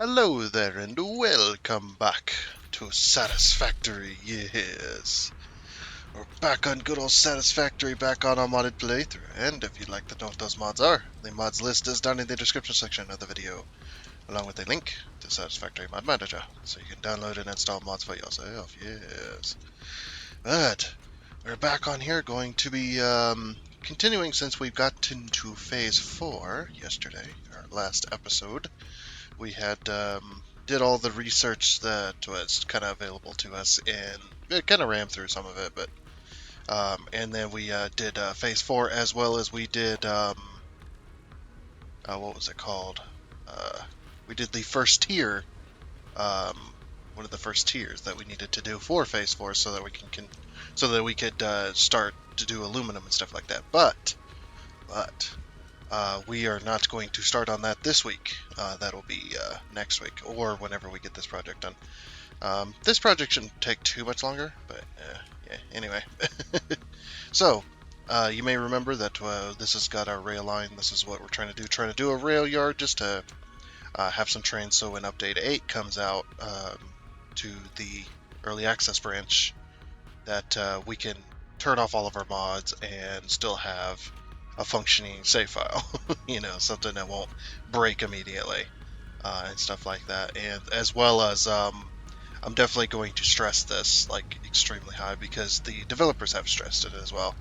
Hello there and welcome back to Satisfactory, yes. We're back on good old Satisfactory, back on our modded playthrough, and if you'd like to know what those mods are, the mods list is down in the description section of the video, along with a link to Satisfactory Mod Manager, so you can download and install mods for yourself, yes. But, we're back on here, going to be continuing since we've got into Phase 4 yesterday, our last episode. We had did all the research that was kind of available to us, and it kind of ran through some of it, but and then we did phase 4 as well as we did what was it called? We did the first tier, um, one of the first tiers that we needed to do for phase 4, so that we so that we could start to do aluminum and stuff like that. But we are not going to start on that this week. That'll be next week or whenever we get this project done. This project shouldn't take too much longer, but yeah, anyway. So, you may remember that this has got our rail line. This is what we're trying to do a rail yard just to have some trains so when update 8 comes out to the early access branch, that we can turn off all of our mods and still have a functioning save file. Something that won't break immediately and stuff like that. And as well as I'm definitely going to stress this like extremely high because the developers have stressed it as well,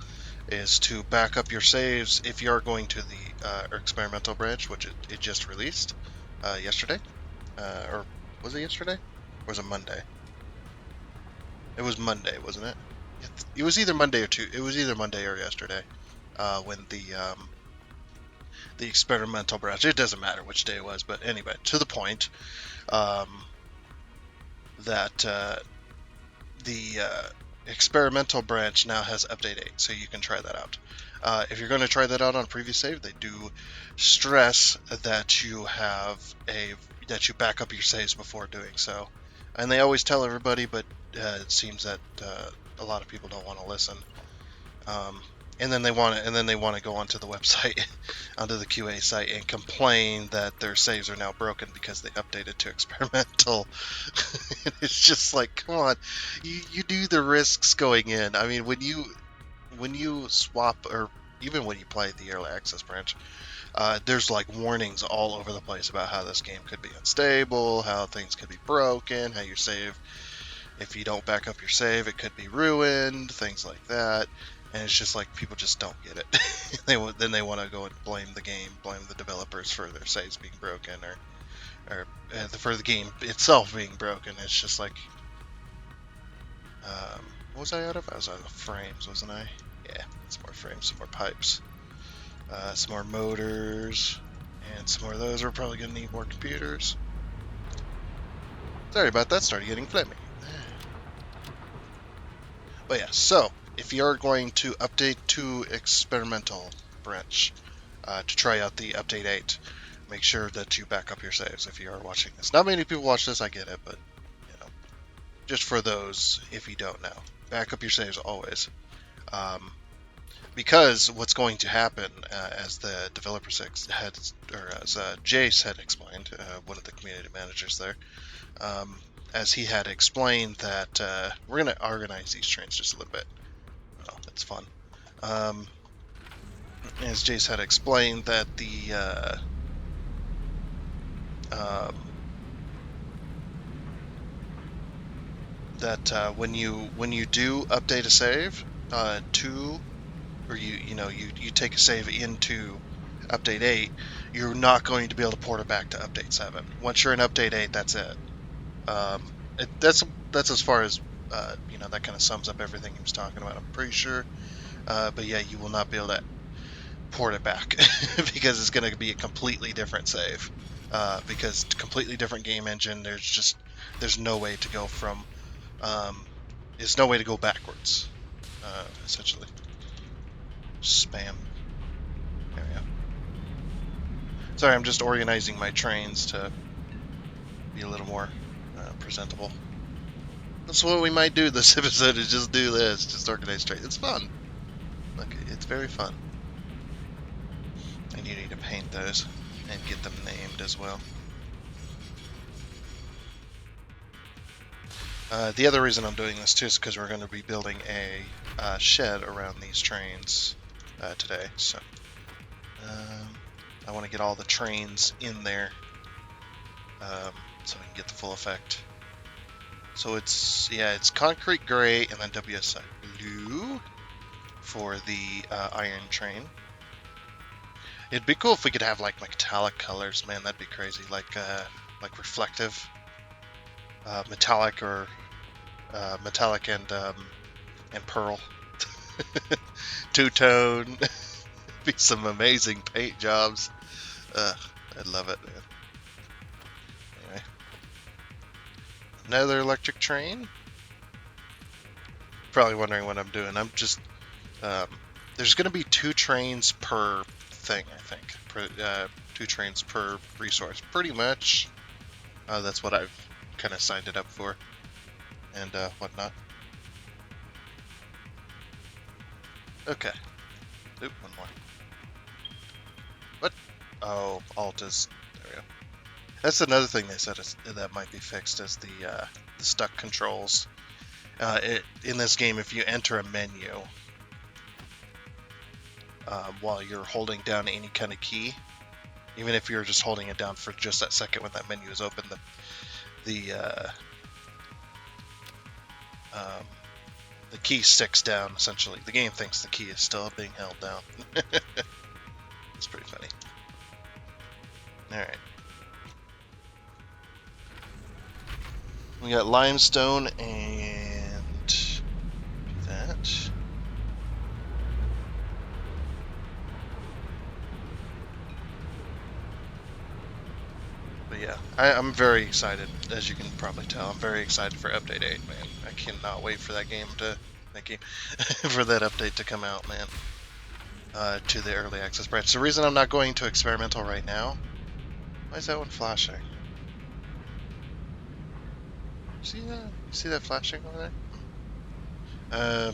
is to back up your saves if you are going to the experimental branch, which it just released yesterday. Or was it yesterday? Or was it Monday? It was Monday, wasn't it? It was either Monday or two. It was either Monday or yesterday when the experimental branch. It doesn't matter which day it was, but anyway, to the point. Um, that the experimental branch now has update 8, so you can try that out. If you're going to try that out on previous save, they do stress that you back up your saves before doing so, and they always tell everybody, but it seems that a lot of people don't want to listen. And then they want to go onto the website, onto the QA site, and complain that their saves are now broken because they updated to experimental. It's just like, come on, you do the risks going in. I mean, when you swap, or even when you play the early access branch, there's like warnings all over the place about how this game could be unstable, how things could be broken, how your save, if you don't back up your save, it could be ruined, things like that. And it's just like people just don't get it. Then they want to go and blame the game, blame the developers for their saves being broken, or for the game itself being broken. It's just like, what was I out of? I was out of frames, wasn't I? Yeah, some more frames, some more pipes, some more motors, and some more of those. We're probably gonna need more computers. Sorry about that. Started getting flammy. But yeah, so if you're going to update to experimental branch to try out the update 8, make sure that you back up your saves if you are watching this. Not many people watch this, I get it, but just for those if you don't know, back up your saves always. Because what's going to happen, as the developers had, or as Jace had explained, one of the community managers there, as he had explained that we're going to organize these trains just a little bit. Oh, that's fun. As Jace had explained that when you do update a save or you take a save into update 8, you're not going to be able to port it back to update 7. Once you're in update 8, that's it. That's as far as that kind of sums up everything he was talking about, I'm pretty sure. But yeah, you will not be able to port it back because it's going to be a completely different save. Because completely different game engine. There's no way to go from there's no way to go backwards. Essentially, spam. There we go. Sorry, I'm just organizing my trains to be a little more presentable. That's what we might do this episode, is just do this, just organize trains. It's fun. Okay, it's very fun. And you need to paint those and get them named as well. The other reason I'm doing this too is because we're going to be building a shed around these trains today. So I want to get all the trains in there so we can get the full effect. So it's concrete gray and then WSI blue for the iron train. It'd be cool if we could have like metallic colors, man. That'd be crazy, like reflective, metallic or metallic and pearl, two-tone. Be some amazing paint jobs. I'd love it, man. Anyway, another electric train. Probably wondering what I'm doing. I'm just there's going to be 2 trains per thing, I think. 2 trains per resource, pretty much. That's what I've kind of signed it up for, and whatnot. Okay. Oop, one more. What? Oh, alt is. There we go. That's another thing they said that might be fixed is the stuck controls. In this game, if you enter a menu while you're holding down any kind of key, even if you're just holding it down for just that second when that menu is open, the key sticks down. Essentially, the game thinks the key is still being held down. It's pretty funny. All right. We got limestone and that. But yeah, I'm very excited, as you can probably tell. I'm very excited for Update 8, man. I cannot wait for that game to for that update to come out, man. To the early access branch. The reason I'm not going to experimental right now. Why is that one flashing? See that? You see that flashing over there?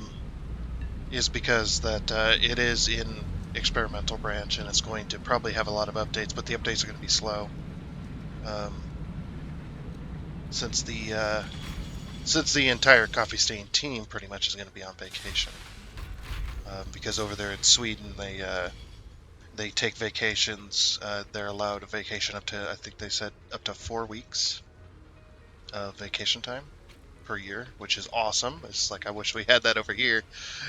Is because that it is in experimental branch and it's going to probably have a lot of updates, but the updates are going to be slow. Since the entire Coffee Stain team pretty much is going to be on vacation. Because over there in Sweden they take vacations. They're allowed a vacation up to, I think they said, up to 4 weeks of vacation time per year, which is awesome. It's like, I wish we had that over here.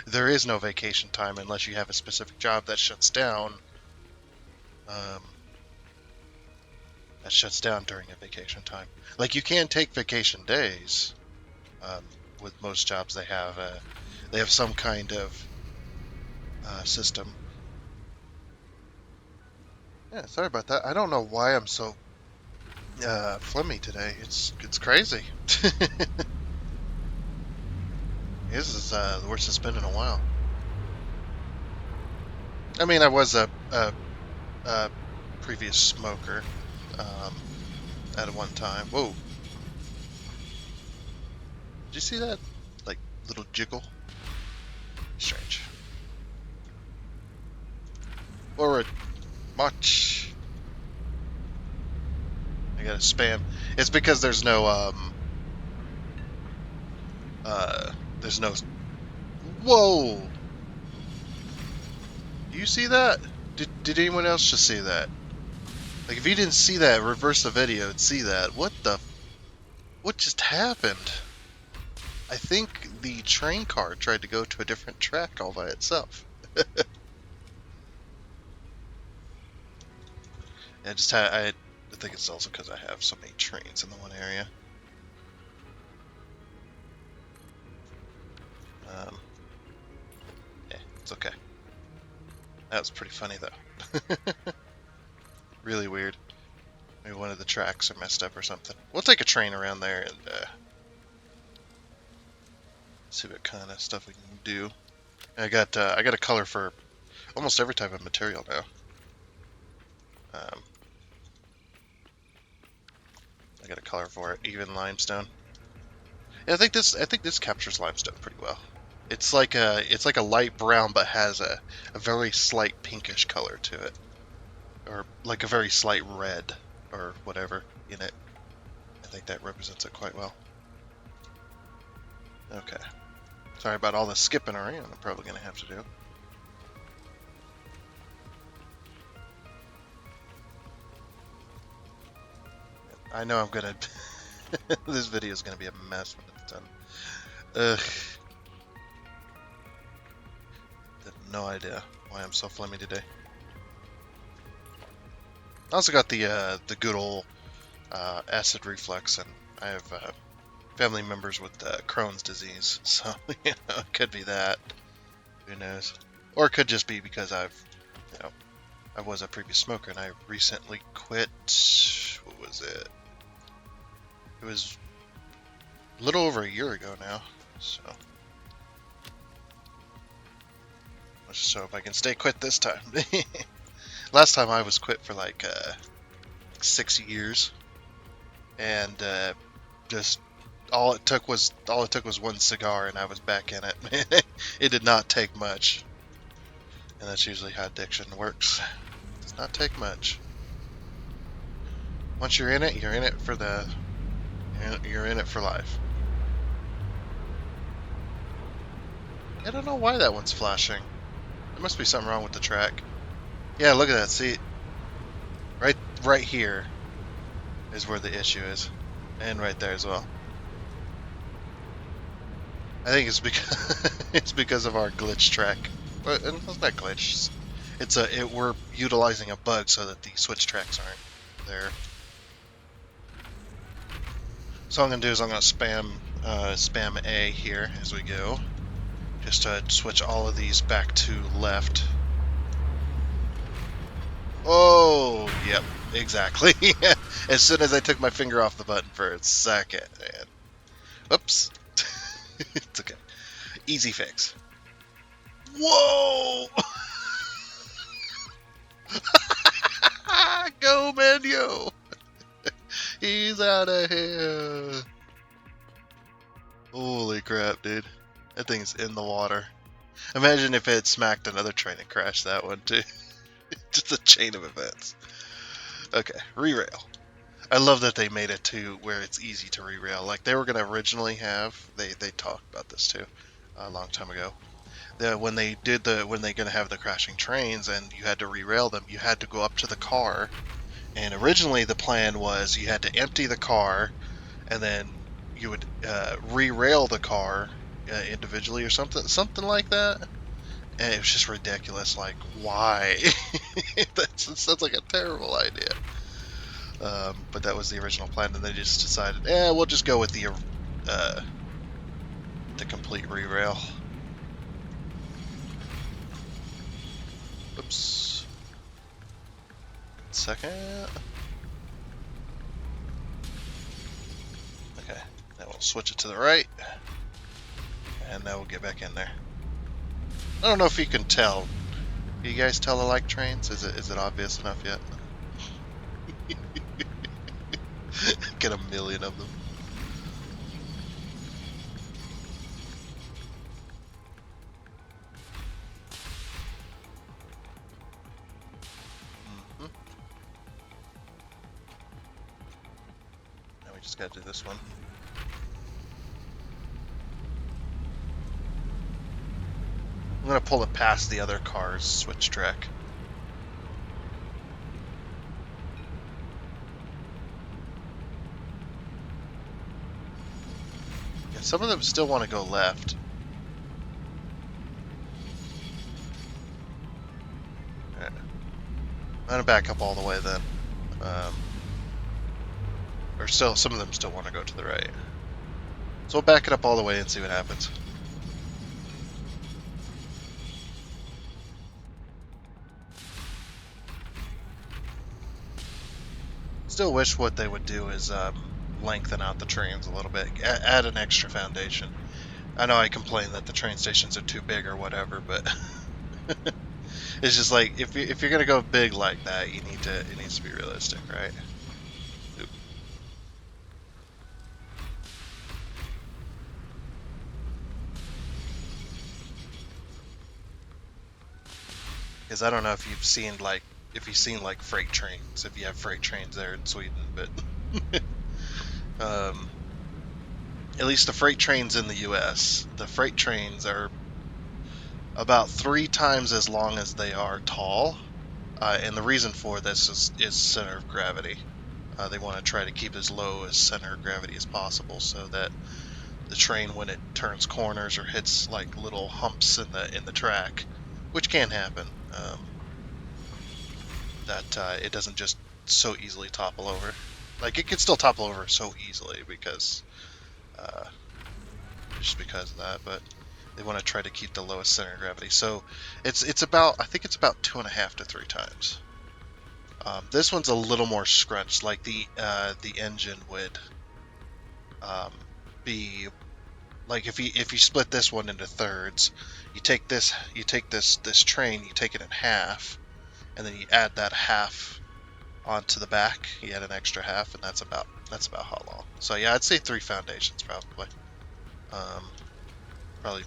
There is no vacation time unless you have a specific job that shuts down. That shuts down during a vacation time. Like, you can take vacation days. With most jobs, they have some kind of system. Yeah, sorry about that. I don't know why I'm so phlegmy today. It's crazy. This is the worst it's been in a while. I mean, I was a previous smoker at one time. Whoa! Did you see that? Like, little jiggle? Strange. Or a much. I gotta spam. It's because there's no there's no. Whoa! Do you see that? Did anyone else just see that? Like, if you didn't see that, reverse the video and see that. What just happened? I think the train car tried to go to a different track all by itself. I think it's also because I have so many trains in the one area. Yeah, it's okay. That was pretty funny though. Really weird. Maybe one of the tracks are messed up or something. We'll take a train around there and see what kind of stuff we can do. I got a color for almost every type of material now. I got a color for it, even limestone. Yeah, I think this captures limestone pretty well. It's like a light brown, but has a very slight pinkish color to it, or like a very slight red or whatever in it. I think that represents it quite well. Okay. Sorry about all the skipping around I'm probably going to have to do. I know I'm going to... This video is going to be a mess when it's done. Ugh. I have no idea why I'm so flimmy today. I also got the good old acid reflux, and I have family members with Crohn's disease, so you know, it could be that. Who knows? Or it could just be because I was a previous smoker and I recently quit. What was it? It was a little over a year ago now, so let's just hope I can stay quit this time. Last time I was quit for like 6 years, and just all it took was one cigar, and I was back in it. It did not take much, and that's usually how addiction works. It does not take much. Once you're in it for you're in it for life. I don't know why that one's flashing. There must be something wrong with the track. Yeah, look at that. See, right here is where the issue is, and right there as well. I think it's because it's because of our glitch track. But it's not glitch. We're utilizing a bug so that the switch tracks aren't there. So what I'm gonna do is I'm gonna spam A here as we go, just to switch all of these back to left. Oh, yep, exactly. As soon as I took my finger off the button for a second, man. Oops. It's okay. Easy fix. Whoa! Go, Manu! He's out of here. Holy crap, dude. That thing's in the water. Imagine if it had smacked another train and crashed that one, too. Just a chain of events. Okay, re-rail. I love that they made it to where it's easy to re-rail. Like they were going to originally have, they talked about this too, a long time ago. When they're going to have the crashing trains and you had to re-rail them, you had to go up to the car. And originally the plan was you had to empty the car, and then you would re-rail the car individually or something like that. And it was just ridiculous. Like, why? That sounds like a terrible idea. But that was the original plan, and they just decided, we'll just go with the complete re-rail. Oops. Second. Okay, now we'll switch it to the right, and now we'll get back in there. I don't know if you can tell. Do you guys tell I like trains? Is it obvious enough yet? Get a million of them. Now we just gotta do this one. I'm gonna pull it past the other car's switch track. Yeah, some of them still want to go left. Right. I'm gonna back up all the way then. Or still, some of them still want to go to the right. So we'll back it up all the way and see what happens. Still wish what they would do is lengthen out the trains a little bit, add an extra foundation. I know I complain that the train stations are too big or whatever, but it's just like if you're gonna go big like that, it needs to be realistic, right? Oop. Because I don't know if you've seen like freight trains, if you have freight trains there in Sweden, but at least the freight trains in the U.S., the freight trains are about 3 times as long as they are tall. And the reason for this is center of gravity. They want to try to keep as low as center of gravity as possible, so that the train, when it turns corners or hits like little humps in the track, which can happen, that it doesn't just so easily topple over. Like it could still topple over so easily because uh, just because of that, but they want to try to keep the lowest center of gravity. So it's about, I think it's about 2.5 to 3 times. This one's a little more scrunched, like the engine would be like if you split this one into thirds, you take this train, you take it in half, and then you add that half onto the back. You add an extra half, and that's about how long. So yeah, I'd say 3 foundations probably. Um, Probably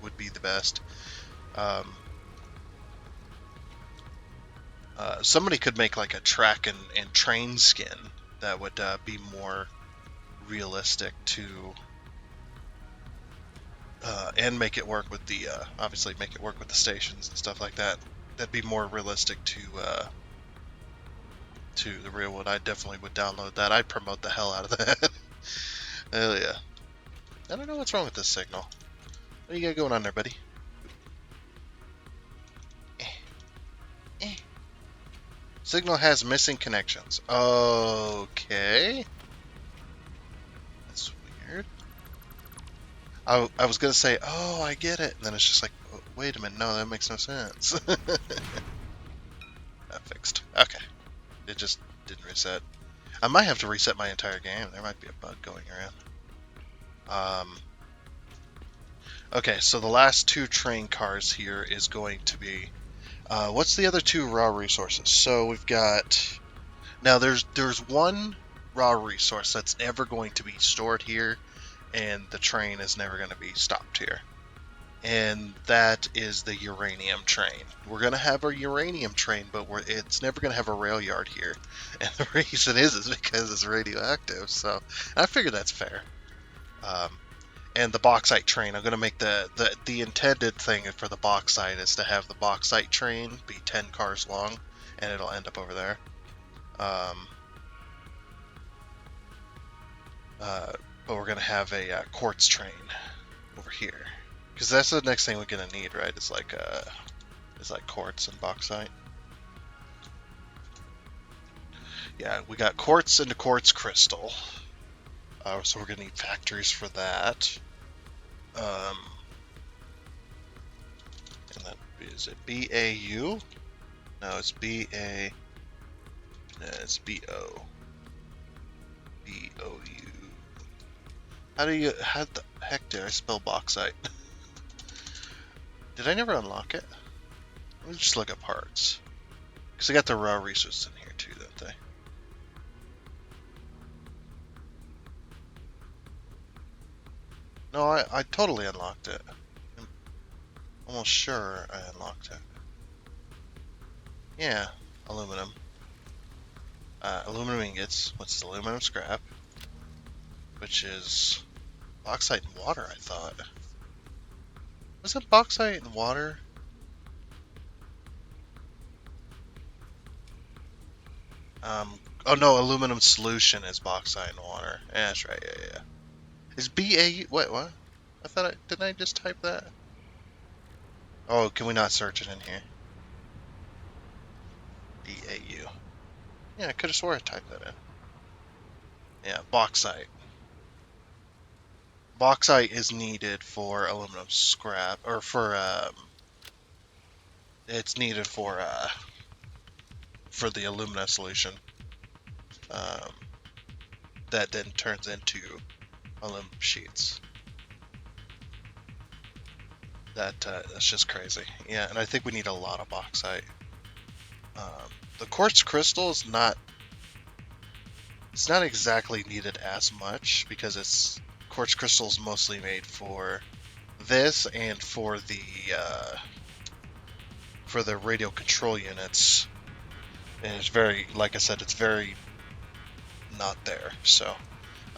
would be the best. Um, Somebody could make like a track and train skin that would be more realistic to, and make it work with the obviously make it work with the stations and stuff like that. That'd be more realistic to the real world. I definitely would download that. I'd promote the hell out of that. Hell yeah. I don't know what's wrong with this signal. What you got going on there, buddy? Signal has missing connections. Okay. That's weird. I was gonna say, oh, I get it. And then it's just like, oh, wait a minute, no, that makes no sense. That fixed. Okay. It just didn't reset. I might have to reset my entire game. There might be a bug going around. Okay, so the last 2 train cars here is going to be, what's the other 2 raw resources? So we've got, now there's one raw resource that's ever going to be stored here, and the train is never going to be stopped here. And that is the uranium train. We're going to have a uranium train, but it's never going to have a rail yard here. And the reason is because it's radioactive. So I figure that's fair. And the bauxite train, I'm going to make the intended thing for the bauxite is to have the bauxite train be 10 cars long, and it'll end up over there. But we're going to have a quartz train over here. Because that's the next thing we're going to need, right? It's like quartz and bauxite. Yeah, we got quartz and a quartz crystal. So we're going to need factories for that. And that is it BAU? No, it's BA. No, it's BO. BOU. How the heck did I spell bauxite? Did I never unlock it? Let me just look at parts. Because they got the raw resources in here too, don't they? No, I totally unlocked it. I'm almost sure I unlocked it. Yeah, aluminum. Aluminum ingots, what's the aluminum scrap? Which is bauxite and water, I thought. Was it bauxite and water? Oh no, aluminum solution is bauxite and water. Yeah, that's right, yeah. Is BAU, what? Didn't I just type that? Oh, can we not search it in here? BAU. Yeah, I could have swore I typed that in. Yeah, bauxite. Bauxite is needed for aluminum scrap, or for, it's needed for the alumina solution. That then turns into aluminum sheets. That's just crazy. Yeah, and I think we need a lot of bauxite. The quartz crystal is not. It's not exactly needed as much because quartz crystal is mostly made for this and for the radio control units. And it's very, like I said, it's very not there. So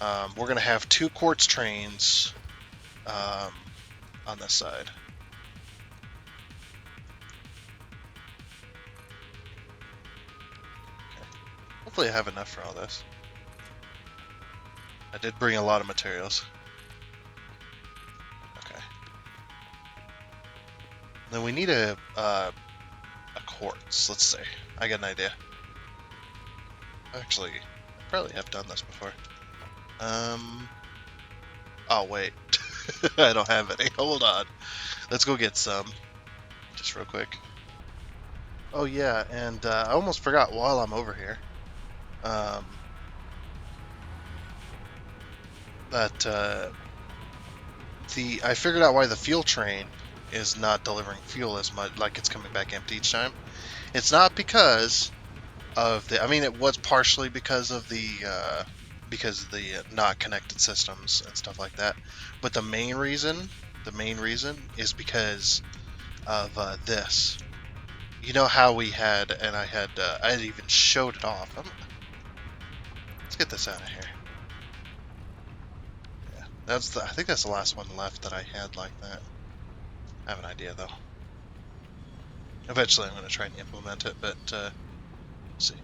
We're going to have 2 quartz trains on this side. Okay. Hopefully I have enough for all this. I did bring a lot of materials. Okay. Then we need a quartz. Let's see. I got an idea. Actually, I probably have done this before. Oh wait, I don't have any. Hold on. Let's go get some, just real quick. Oh yeah, and I almost forgot while I'm over here. That I figured out why the fuel train is not delivering fuel as much, like it's coming back empty each time. It's not because of the. I mean, it was partially because of the not connected systems and stuff like that. But the main reason is because of this. You know how we had, and I had even showed it off. Let's get this out of here. Yeah, I think that's the last one left that I had like that. I have an idea though. Eventually, I'm going to try and implement it, but let's see.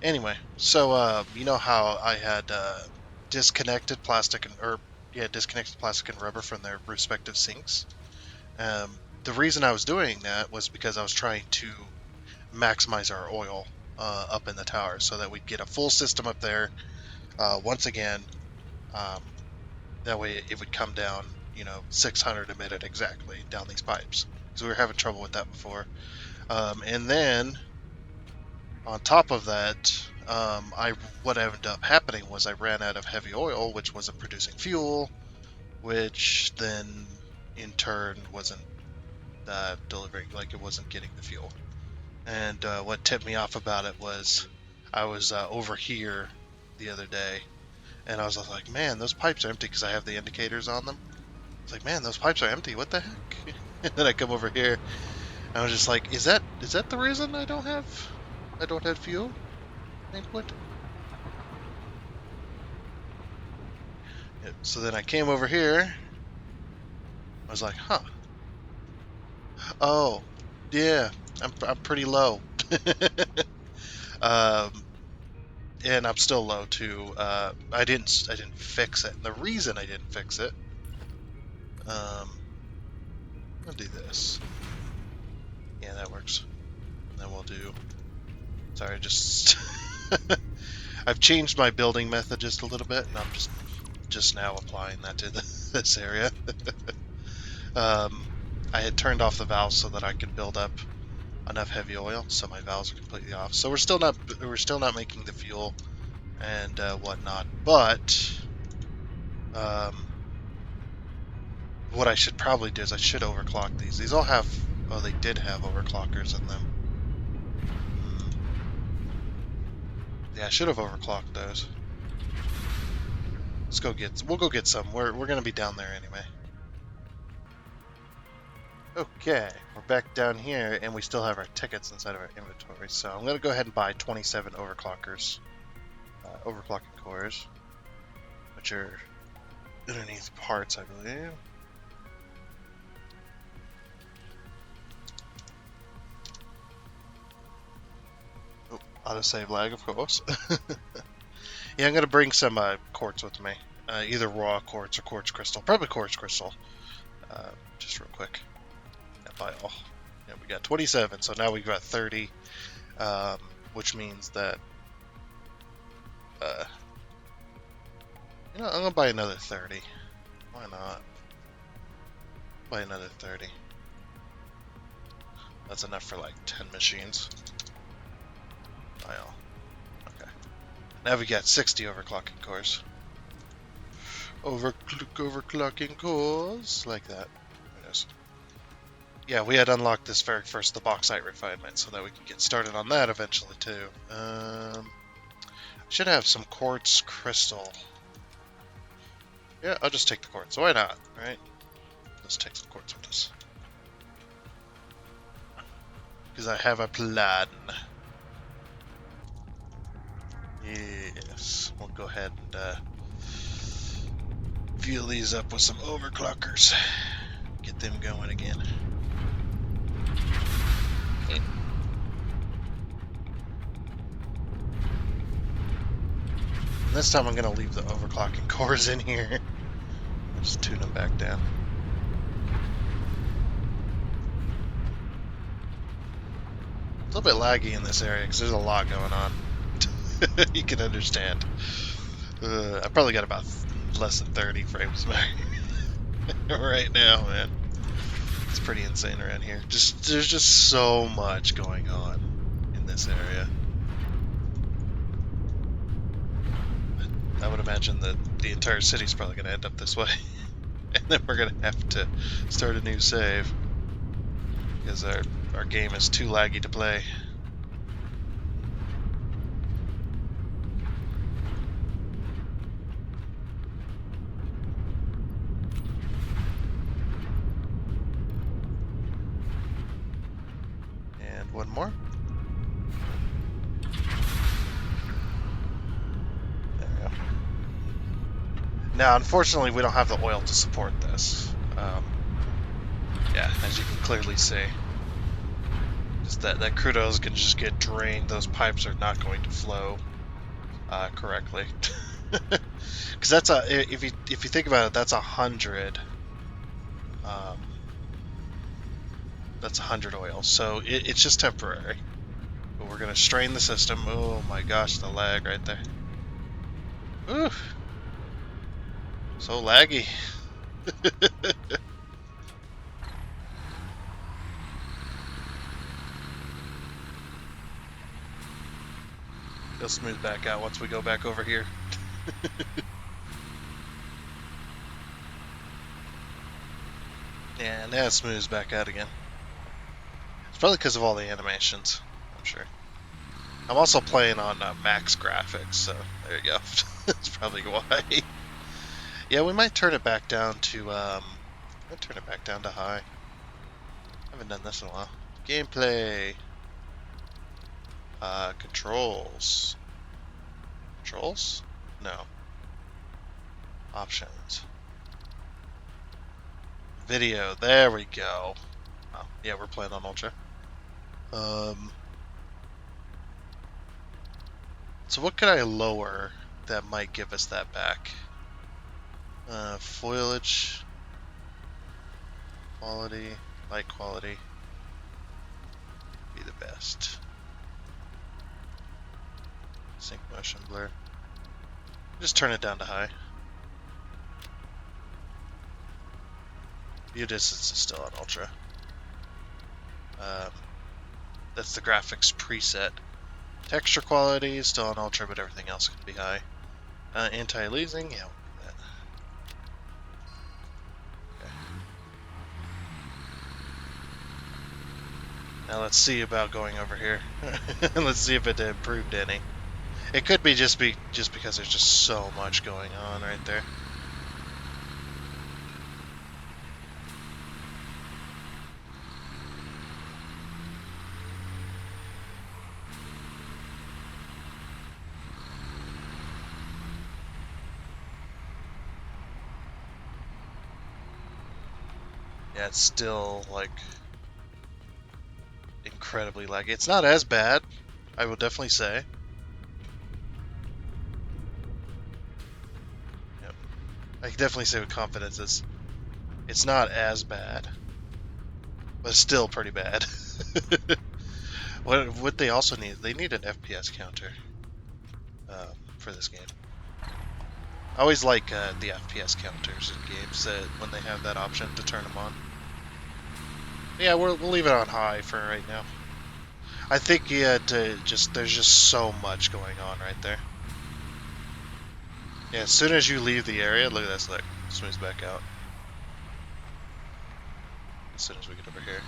Anyway, so you know how I had disconnected plastic and rubber from their respective sinks. The reason I was doing that was because I was trying to maximize our oil up in the tower so that we'd get a full system up there once again. That way it would come down, 600 a minute exactly down these pipes. Because we were having trouble with that before. And then on top of that, what ended up happening was I ran out of heavy oil, which wasn't producing fuel, which then in turn wasn't delivering, like it wasn't getting the fuel. And what tipped me off about it was I was over here the other day, and I was like, man, those pipes are empty because I have the indicators on them. It's like, man, those pipes are empty. What the heck? And then I come over here, and I was just like, is that the reason I don't have fuel input? Yeah, so then I came over here. I was like, huh. Oh, yeah, I'm pretty low. And I'm still low too. I didn't fix it. And the reason I didn't fix it, I'll do this. Yeah, that works. And then we'll do. Sorry, just I've changed my building method just a little bit, and I'm just now applying that to this area. I had turned off the valves so that I could build up enough heavy oil, so my valves are completely off. So we're still not making the fuel and whatnot. But what I should probably do is I should overclock these. These all have, oh, they did have overclockers in them. Yeah, I should have overclocked those. We'll go get some. We're gonna be down there anyway. Okay, we're back down here, and we still have our tickets inside of our inventory. So I'm gonna go ahead and buy 27 overclockers, overclocking cores, which are underneath parts, I believe. Oh, autosave lag, of course. Yeah, I'm gonna bring some quartz with me, either raw quartz or quartz crystal. Probably quartz crystal. Just real quick. Buy all. Yeah, we got 27, so now we've got 30, which means that I'm gonna buy another 30. Why not? Buy another 30. That's enough for like 10 machines. Buy all. Okay. Now we got 60 overclocking cores. Overclocking cores like that. Yes. Yeah, we had unlocked this very first, the bauxite refinement, so that we can get started on that eventually too. I should have some quartz crystal. Yeah, I'll just take the quartz. Why not, right? Let's take some quartz with us. Because I have a plan. Yes, we'll go ahead and fuel these up with some overclockers. Get them going again. Okay. This time I'm going to leave the overclocking cores in here. I'll just tune them back down. It's a little bit laggy in this area because there's a lot going on. You can understand. I probably got about less than 30 frames right now, man. It's pretty insane around here. There's just so much going on in this area. I would imagine that the entire city's probably going to end up this way. And then we're going to have to start a new save. Because our game is too laggy to play. And one more. There we go. Now, unfortunately, we don't have the oil to support this. Yeah, as you can clearly see. Just that crude oil is going to just get drained. Those pipes are not going to flow correctly. Because that's if you think about it, that's 100. That's 100 oil, so it's just temporary. But we're gonna strain the system. Oh my gosh, the lag right there. Ooh, so laggy. It'll smooth back out once we go back over here. Yeah, and now it smooths back out again. It's probably because of all the animations, I'm sure. I'm also playing on max graphics, so there you go. That's probably why. Yeah, we might turn it back down to high. I haven't done this in a while. Gameplay. Controls. Controls? No. Options. Video. There we go. Oh, yeah, we're playing on Ultra. So what could I lower that might give us that back? Foliage. Quality. Light quality. Be the best. Sync motion blur. Just turn it down to high. View distance is still on Ultra. That's the graphics preset. Texture quality is still on Ultra, but everything else can be high. Anti-aliasing, yeah, we'll do that. Okay. Now let's see about going over here. Let's see if it improved any. It could be just because there's just so much going on right there. Yeah, it's still like incredibly laggy. It's not as bad, I will definitely say. Yep. I can definitely say with confidence it's not as bad, but it's still pretty bad. What they also need, they need an FPS counter for this game. I always like the FPS counters in games when they have that option to turn them on. Yeah, we'll leave it on high for right now. I think there's just so much going on right there. Yeah, as soon as you leave the area, look at this, look, smooths back out. As soon as we get over here.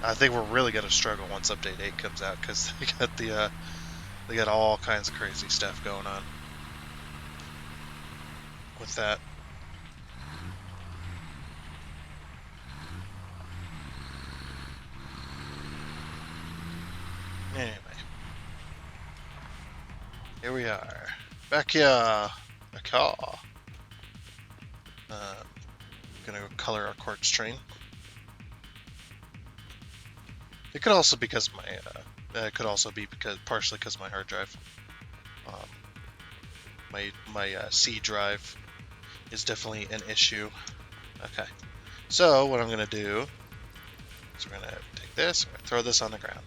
I think we're really gonna struggle once Update 8 comes out because they got all kinds of crazy stuff going on with that. Anyway, Here we are. Back here. Back here. Gonna go color our quartz train. It could also be because partially because my hard drive. My C drive is definitely an issue. Okay. So what I'm gonna do is we're gonna take this, we're gonna throw this on the ground.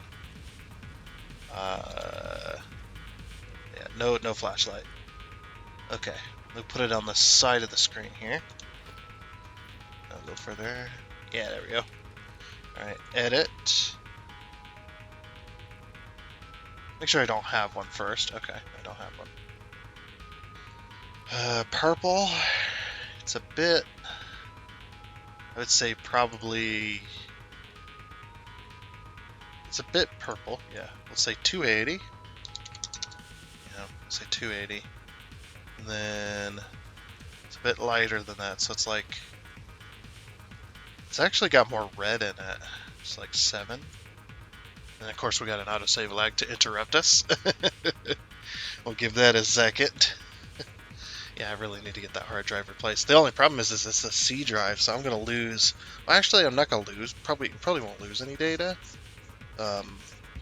Yeah, no flashlight. Okay, we'll put it on the side of the screen here. A little further. Yeah, there we go. Alright, edit. Make sure I don't have one first. Okay, I don't have one. Purple. It's a bit... I would say probably... It's a bit purple, yeah. We'll say 280. Yeah, we'll say 280. And then... It's a bit lighter than that, so it's like... It's actually got more red in it. It's like 7. And of course we got an autosave lag to interrupt us. We'll give that a second. Yeah, I really need to get that hard drive replaced. The only problem is it's a C drive, so I'm gonna lose. Well, actually, I'm not gonna lose. Probably won't lose any data,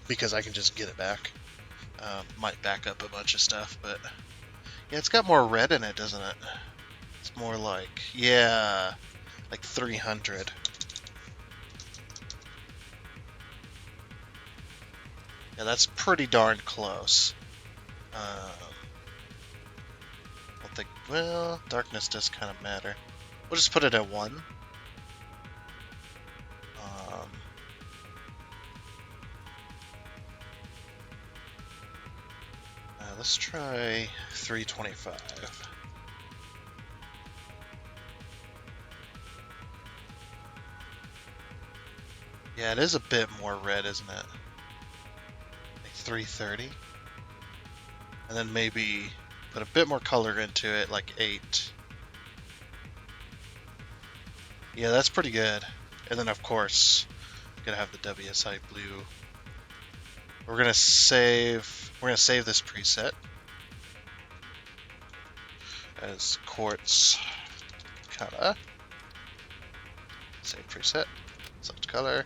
because I can just get it back. Might back up a bunch of stuff, but yeah, it's got more red in it, doesn't it? It's more like, yeah, like 300. Yeah, that's pretty darn close. I think, well, darkness does kind of matter. We'll just put it at 1. Let's try 325. Yeah, it is a bit more red, isn't it? Like 330. And then maybe put a bit more color into it, like 8. Yeah, that's pretty good. And then, of course, gonna have the WSI blue. We're gonna save this preset as quartz color. Save preset, select color.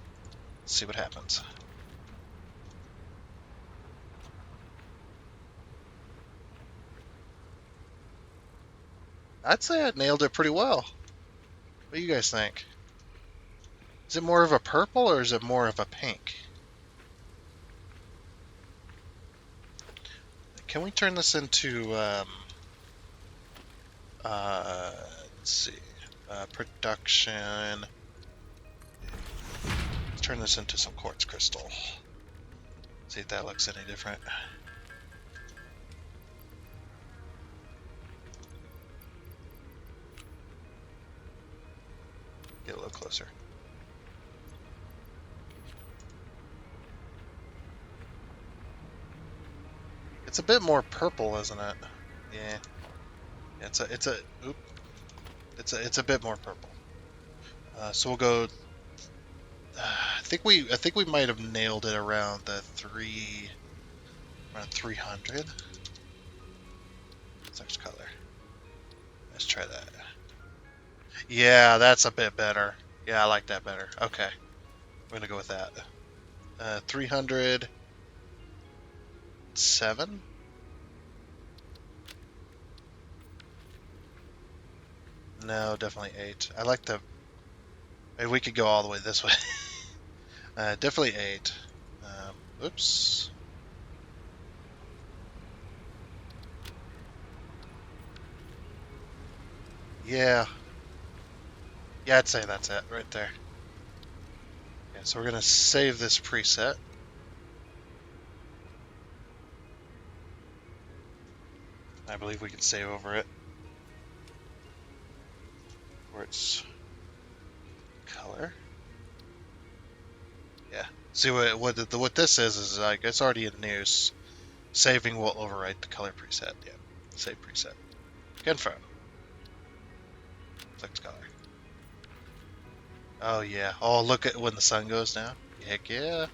Let's see what happens. I'd say I nailed it pretty well. What do you guys think? Is it more of a purple or is it more of a pink? Can we turn this into, let's see, production. Let's turn this into some quartz crystal. See if that looks any different. Get a little closer. It's a bit more purple, isn't it? Yeah. It's a bit more purple. So we'll go. I think we might have nailed it around the around 300. Select color. Let's try that. Yeah, that's a bit better. Yeah, I like that better. Okay, we're gonna go with that. 307. No, definitely 8. I like the. Maybe we could go all the way this way. Definitely 8. Oops. Yeah. Yeah, I'd say that's it right there. Yeah, so we're gonna save this preset. I believe we can save over it. Quartz color. Yeah. See what this is like it's already in use. Saving will overwrite the color preset. Yeah. Save preset. Confirm. Select color. Oh yeah. Oh, look at when the sun goes down. Heck yeah.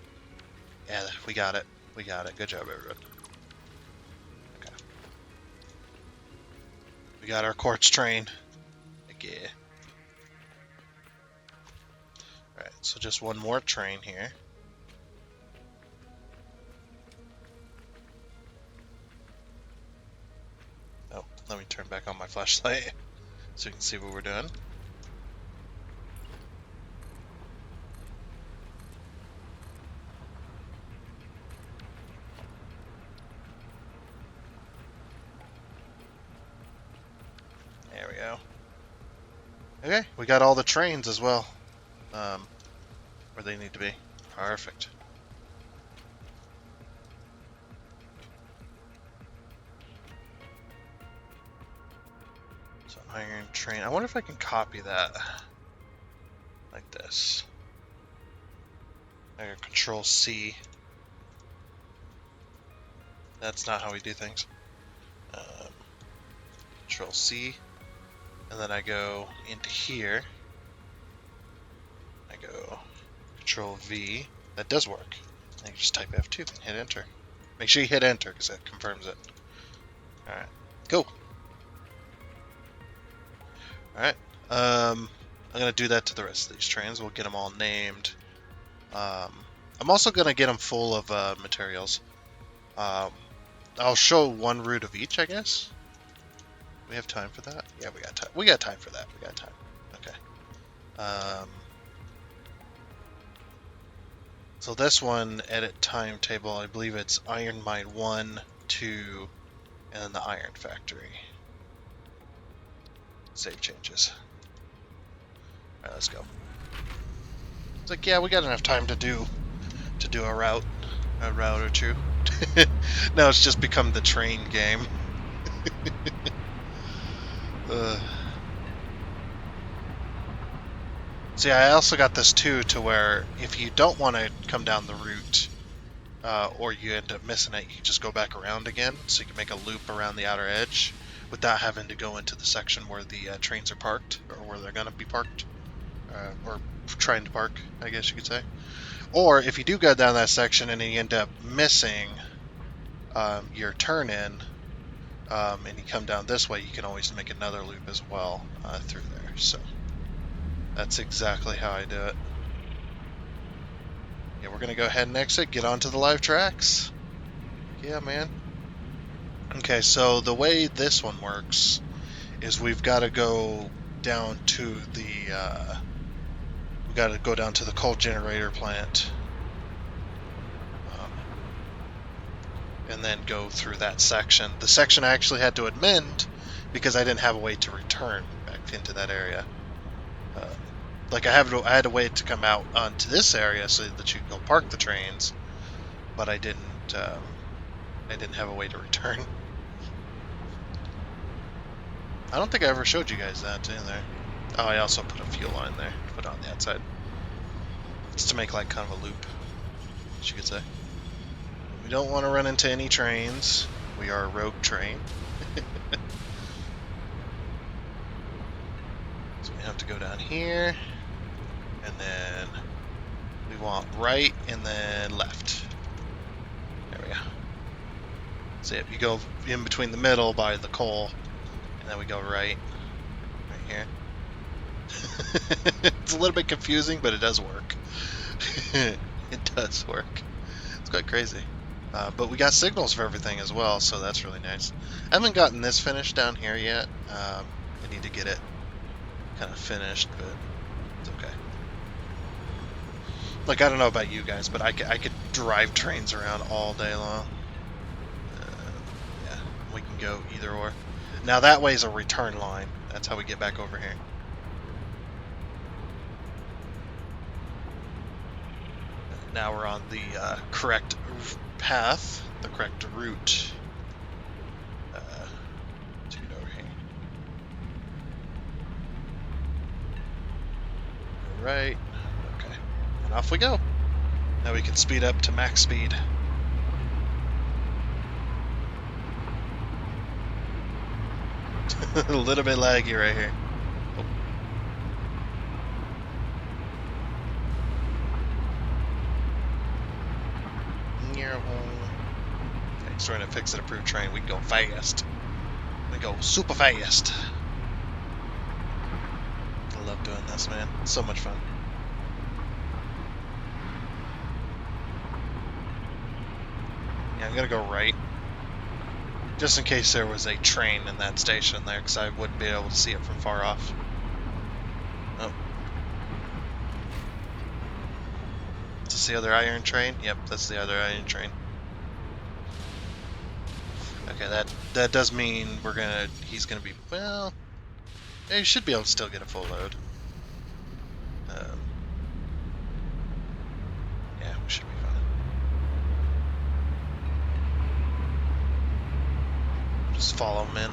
Yeah, we got it. We got it. Good job, everyone. Okay. We got our quartz train. Heck yeah. Alright, so just one more train here. Oh, let me turn back on my flashlight so you can see what we're doing. There we go. Okay, we got all the trains as well. Where they need to be. Perfect. So iron train. I wonder if I can copy that like this. I can Control C. That's not how we do things. Control C, and then I go into here. I go Control V. That does work. And you just type F2 and hit enter. Make sure you hit enter because that confirms it. Alright, go. Alright, I'm going to do that to the rest of these trains. We'll get them all named. I'm also going to get them full of materials. I'll show one route of each, I guess. We have time for that? Yeah, we got time. We got time for that. We got time. Okay. So this one, edit timetable, I believe it's iron mine 1, 2, and then the iron factory. Save changes. Alright, let's go. It's like, yeah, we got enough time to do a route or two. Now it's just become the train game. See, I also got this too, to where if you don't want to come down the route, or you end up missing it, you just go back around again, so you can make a loop around the outer edge without having to go into the section where the trains are parked, or where they're going to be parked, or trying to park, I guess you could say. Or if you do go down that section and you end up missing your turn in, and you come down this way, you can always make another loop as well through there. So that's exactly how I do it. Yeah, we're going to go ahead and exit, get onto the live tracks. Yeah, man. Okay, so the way this one works is we've got to go down to the coal generator plant, and then go through that section. The section I actually had to amend because I didn't have a way to return back into that area. Like I had a way to come out onto this area so that you could go park the trains, but I didn't have a way to return. I don't think I ever showed you guys that either. Oh, I also put a fuel line there to put on the outside. It's to make like kind of a loop, as you could say. We don't want to run into any trains. We are a rogue train. So we have to go down here, and then we want right and then left. There we go. So if you go in between the middle by the coal, and then we go right here. It's a little bit confusing, but it does work. It does work. It's quite crazy. But we got signals for everything as well, so that's really nice. I haven't gotten this finished down here yet. I need to get it kind of finished, but it's okay. Like, I don't know about you guys, but I could drive trains around all day long. Yeah, we can go either or. Now that way is a return line. That's how we get back over here. Now we're on the correct path, the correct route to get over here. Right. Okay. And off we go. Now we can speed up to max speed. A little bit laggy right here. Oh. Okay, starting to fix an approved train. We can go fast. We go super fast. I love doing this, man. It's so much fun. Yeah, I'm gonna go right. Just in case there was a train in that station there, because I wouldn't be able to see it from far off. Oh. Is this the other iron train? Yep, that's the other iron train. Okay, that does mean he's gonna be, well, he should be able to still get a full load. Yeah, we should be fine. Just follow him in.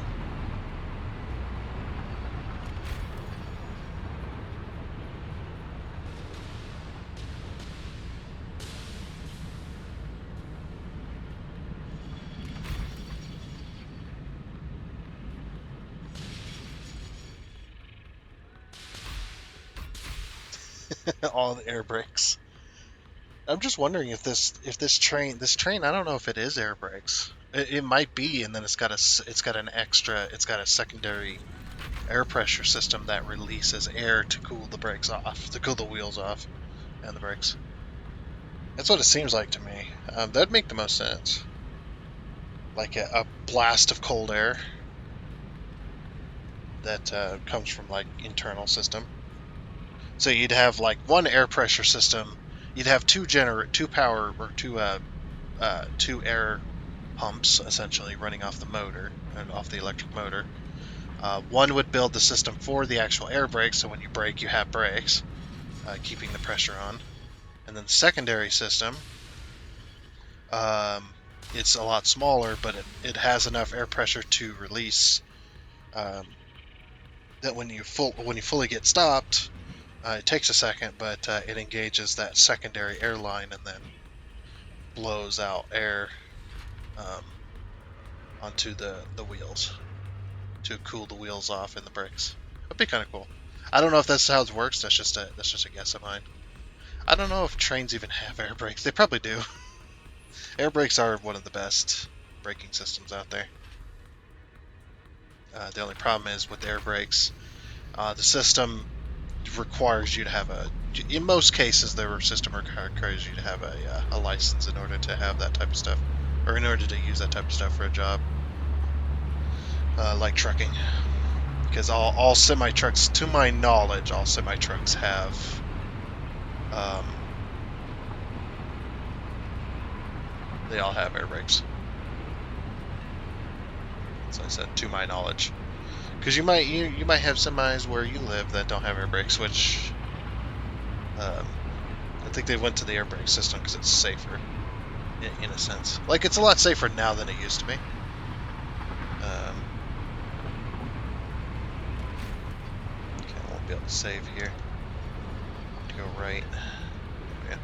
All the air brakes. I'm just wondering if this train I don't know if it is air brakes. It might be, and then it's got a secondary air pressure system that releases air to cool the brakes off, to cool the wheels off and the brakes. That's what it seems like to me. That'd make the most sense. Like a blast of cold air that comes from like internal system. So you'd have like one air pressure system. You'd have two air pumps essentially running off the motor and off the electric motor. One would build the system for the actual air brakes, so when you brake, you have brakes, keeping the pressure on. And then the secondary system, um, it's a lot smaller, but it has enough air pressure to release um, that when you fully get stopped, it takes a second, but it engages that secondary air line and then blows out air um, onto the wheels to cool the wheels off and the brakes. That'd be kind of cool. I don't know if that's how it works. That's just a guess of mine. I don't know if trains even have air brakes. They probably do. Air brakes are one of the best braking systems out there. The only problem is with air brakes, the system requires you to have a. In most cases, the system requires you to have a license in order to have that type of stuff, or in order to use that type of stuff for a job, like trucking. Because all semi trucks, to my knowledge, all semi trucks have. They all have air brakes. So I said, to my knowledge. Because you might have semis where you live that don't have air brakes, which I think they went to the air brake system because it's safer, in a sense. Like, it's a lot safer now than it used to be. Okay, I won't be able to save here. Go right. There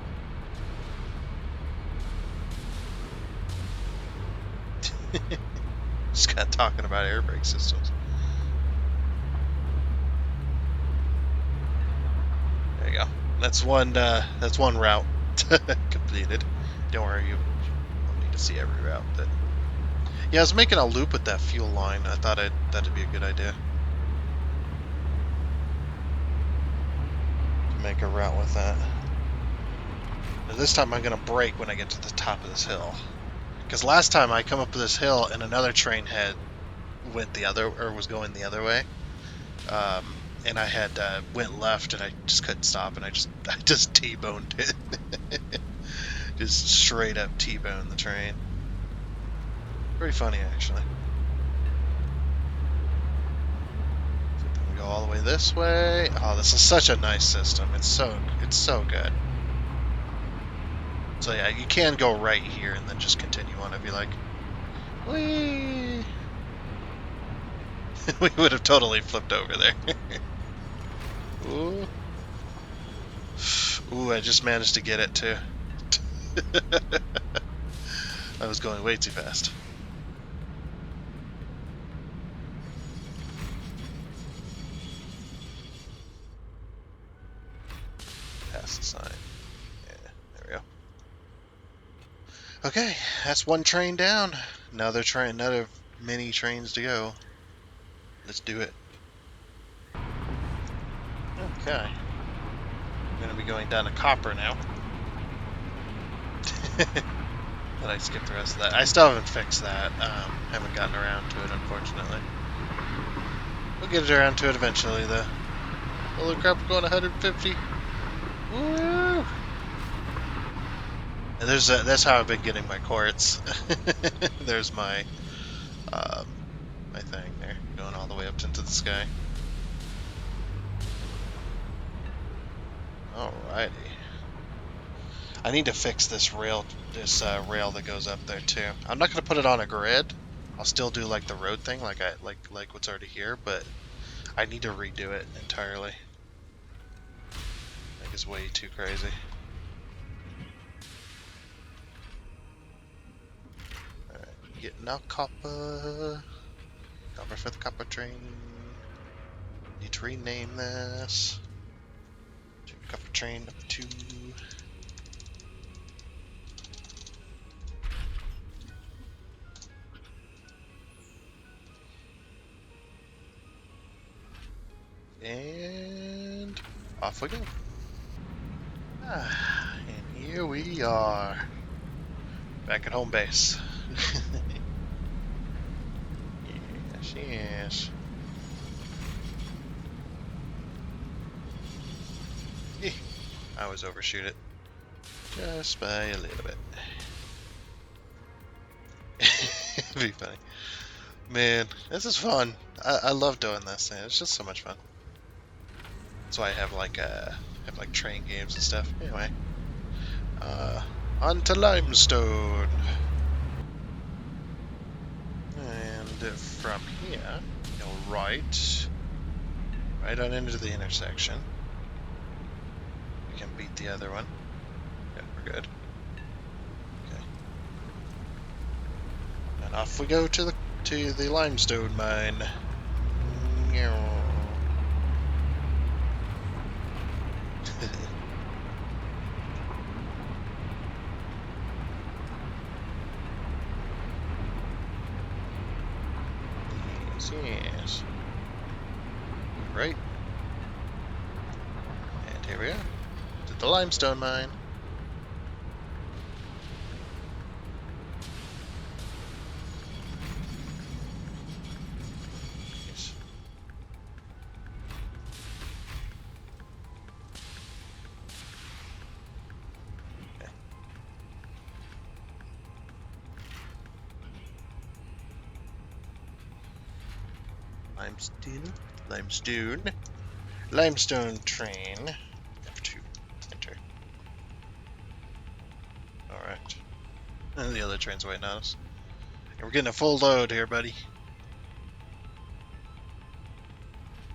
we go. Just got talking about air brake systems. There you go. That's one route completed. Don't worry, you don't need to see every route. But yeah, I was making a loop with that fuel line. I thought that'd be a good idea. To make a route with that. Now this time I'm gonna brake when I get to the top of this hill. Because last time I come up this hill and another train was going the other way. And I had went left and I just couldn't stop and I just T-boned it. Just straight up T-boned the train. Pretty funny, actually. So we go all the way this way. Oh, this is such a nice system. It's so good. So yeah, you can go right here and then just continue on if you like. Whee! We would have totally flipped over there. Ooh. Ooh, I just managed to get it too. I was going way too fast. Pass the sign. Yeah, there we go. Okay, that's one train down. Another many trains to go. Let's do it. Okay. I'm going to be going down to copper now. But I skipped the rest of that. I still haven't fixed that. Haven't gotten around to it, unfortunately. We'll get around to it eventually, though. Holy crap, we're going 150. Woo! And that's how I've been getting my quartz. There's my my thing there, going all the way up into the sky. Alrighty. I need to fix this rail that goes up there too. I'm not gonna put it on a grid. I'll still do like the road thing, like what's already here, but I need to redo it entirely. I think it's way too crazy. Alright, getting out copper. Copper for the copper train. Need to rename this. Copper train number 2. And off we go. And here we are. Back at home base. Yes, yes. I always overshoot it. Just by a little bit. It'd be funny. Man, this is fun. I love doing this. Man. It's just so much fun. That's why I have like train games and stuff. Anyway. On to limestone. And from here, go right on into the intersection. We can beat the other one. Yeah, we're good. Okay. And off we go to the limestone mine. Yes. Right. And here we are. To the limestone mine. Yes. Okay. Limestone train. F2. Enter. Alright. And the other train's waiting on us. And we're getting a full load here, buddy.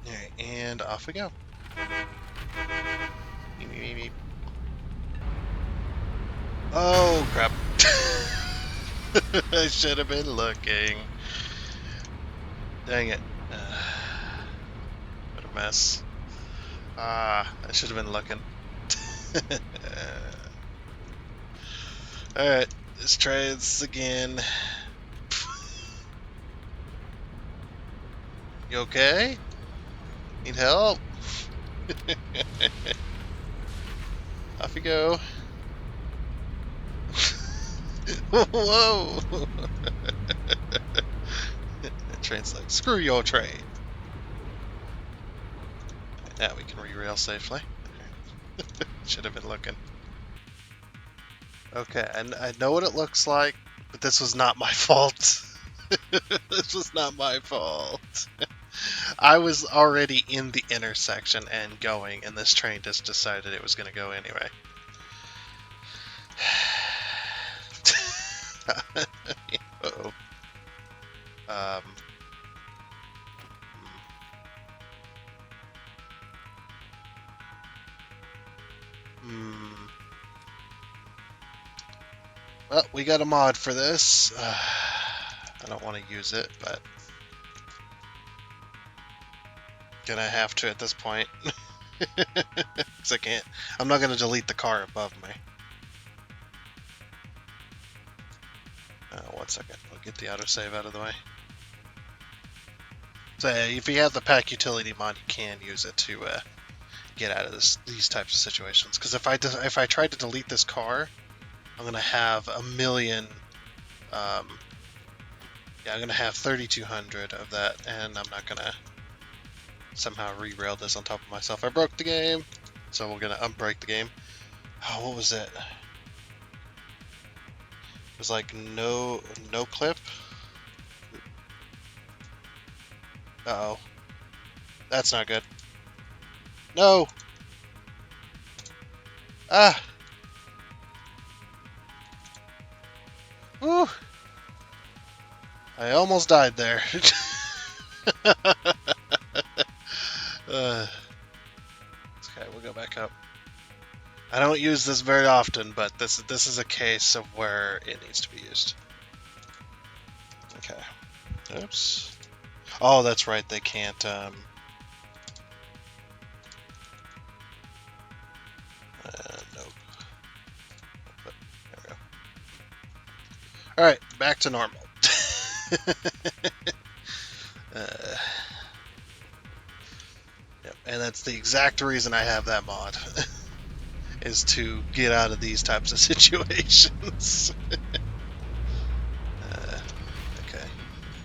Alright, and off we go. Beep, beep, beep. Oh, crap. I should have been looking. Dang it. What a mess. I should have been looking. Alright, let's try this again. You okay? Need help? Off you go. Whoa! The train's like, screw your train. Now we can re-rail safely. Should have been looking. Okay, and I know what it looks like, but this was not my fault. This was not my fault. I was already in the intersection and going, and this train just decided it was going to go anyway. Uh-oh. Well, we got a mod for this. I don't want to use it, but gonna have to at this point. 'Cause I can't. I'm not gonna delete the car above me. 1 second. We'll get the autosave out of the way. So if you have the pack utility mod, you can use it to get out of these types of situations. Because if I try to delete this car, I'm gonna have a million. Yeah, I'm gonna have 3,200 of that, and I'm not gonna somehow re-rail this on top of myself. I broke the game, so we're gonna unbreak the game. Oh, what was it? It was like no clip. Uh-oh. That's not good. No! Ah! Woo! I almost died there. Okay, we'll go back up. I don't use this very often, but this is a case of where it needs to be used. Okay. Oops. Oh, that's right. They can't. Nope. But there we go. All right, back to normal. Yep, and that's the exact reason I have that mod, is to get out of these types of situations. Okay,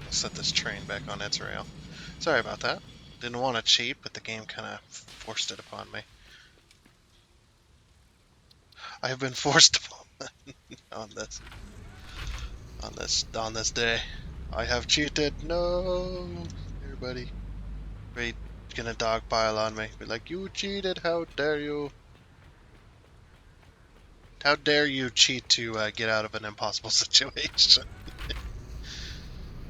I'll set this train back on its rail. Sorry about that. Didn't want to cheat, but the game kind of forced it upon me. I have been forced upon on this day. I have cheated. No, everybody, great, gonna dogpile on me. Be like, you cheated. How dare you? How dare you cheat to get out of an impossible situation?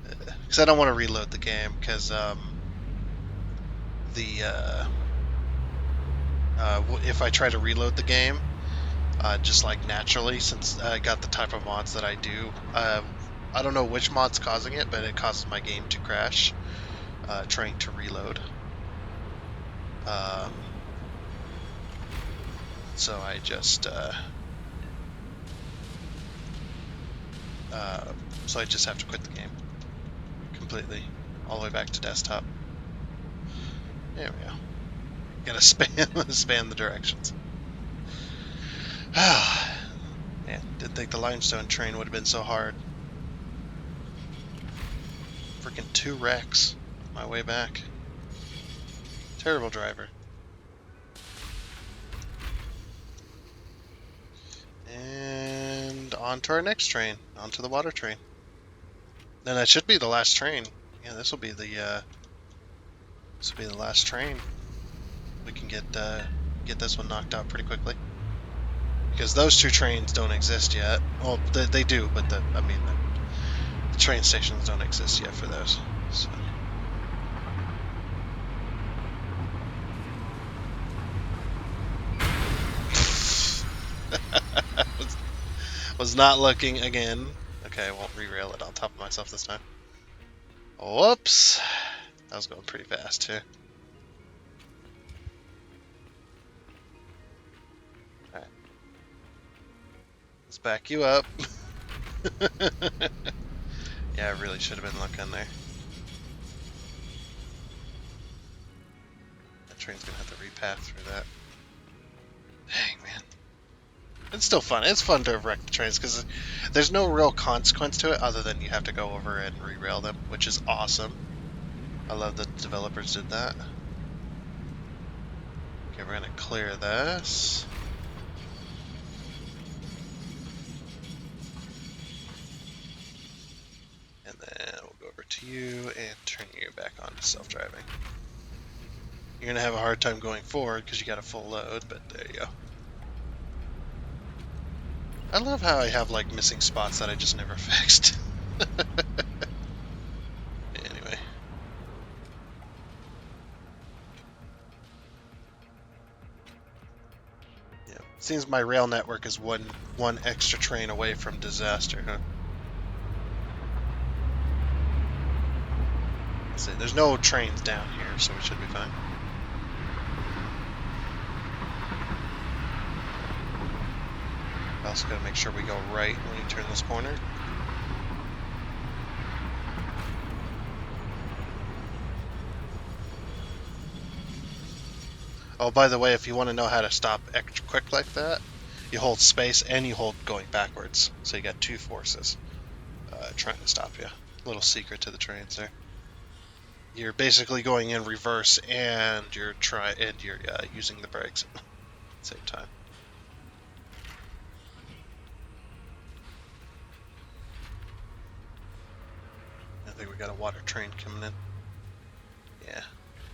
Because I don't want to reload the game. Because if I try to reload the game, just like naturally, since I got the type of mods that I do, I don't know which mod's causing it, but it causes my game to crash trying to reload. So I just have to quit the game completely, all the way back to desktop. There we go. Gotta span the directions. Man, didn't think the limestone train would have been so hard. Freaking 2 wrecks my way back. Terrible driver. And on to our next train, onto the water train. Then that should be the last train. Yeah, this will be the last train. We can get this one knocked out pretty quickly, because those 2 trains don't exist yet. Well, they do, but the train stations don't exist yet for those. So. Was not looking again. Okay, I won't re-rail it on top of myself this time. Whoops. That was going pretty fast too. Alright. Let's back you up. Yeah, I really should have been looking there. That train's gonna have to repath through that. Dang, man. It's still fun. It's fun to wreck the trains because there's no real consequence to it other than you have to go over and re-rail them, which is awesome. I love that the developers did that. Okay, we're gonna clear this. And then we'll go over to you and turn you back on to self-driving. You're gonna have a hard time going forward because you got a full load, but there you go. I love how I have like missing spots that I just never fixed. Anyway. Yeah. Seems my rail network is one extra train away from disaster, huh? Let's see, there's no trains down here, so we should be fine. Also gotta make sure we go right when you turn this corner. Oh, by the way, if you want to know how to stop extra quick like that, you hold space and you hold going backwards. So you got two forces trying to stop you. Little secret to the trains there. You're basically going in reverse and you're using the brakes at the same time. I think we got a water train coming in. Yeah,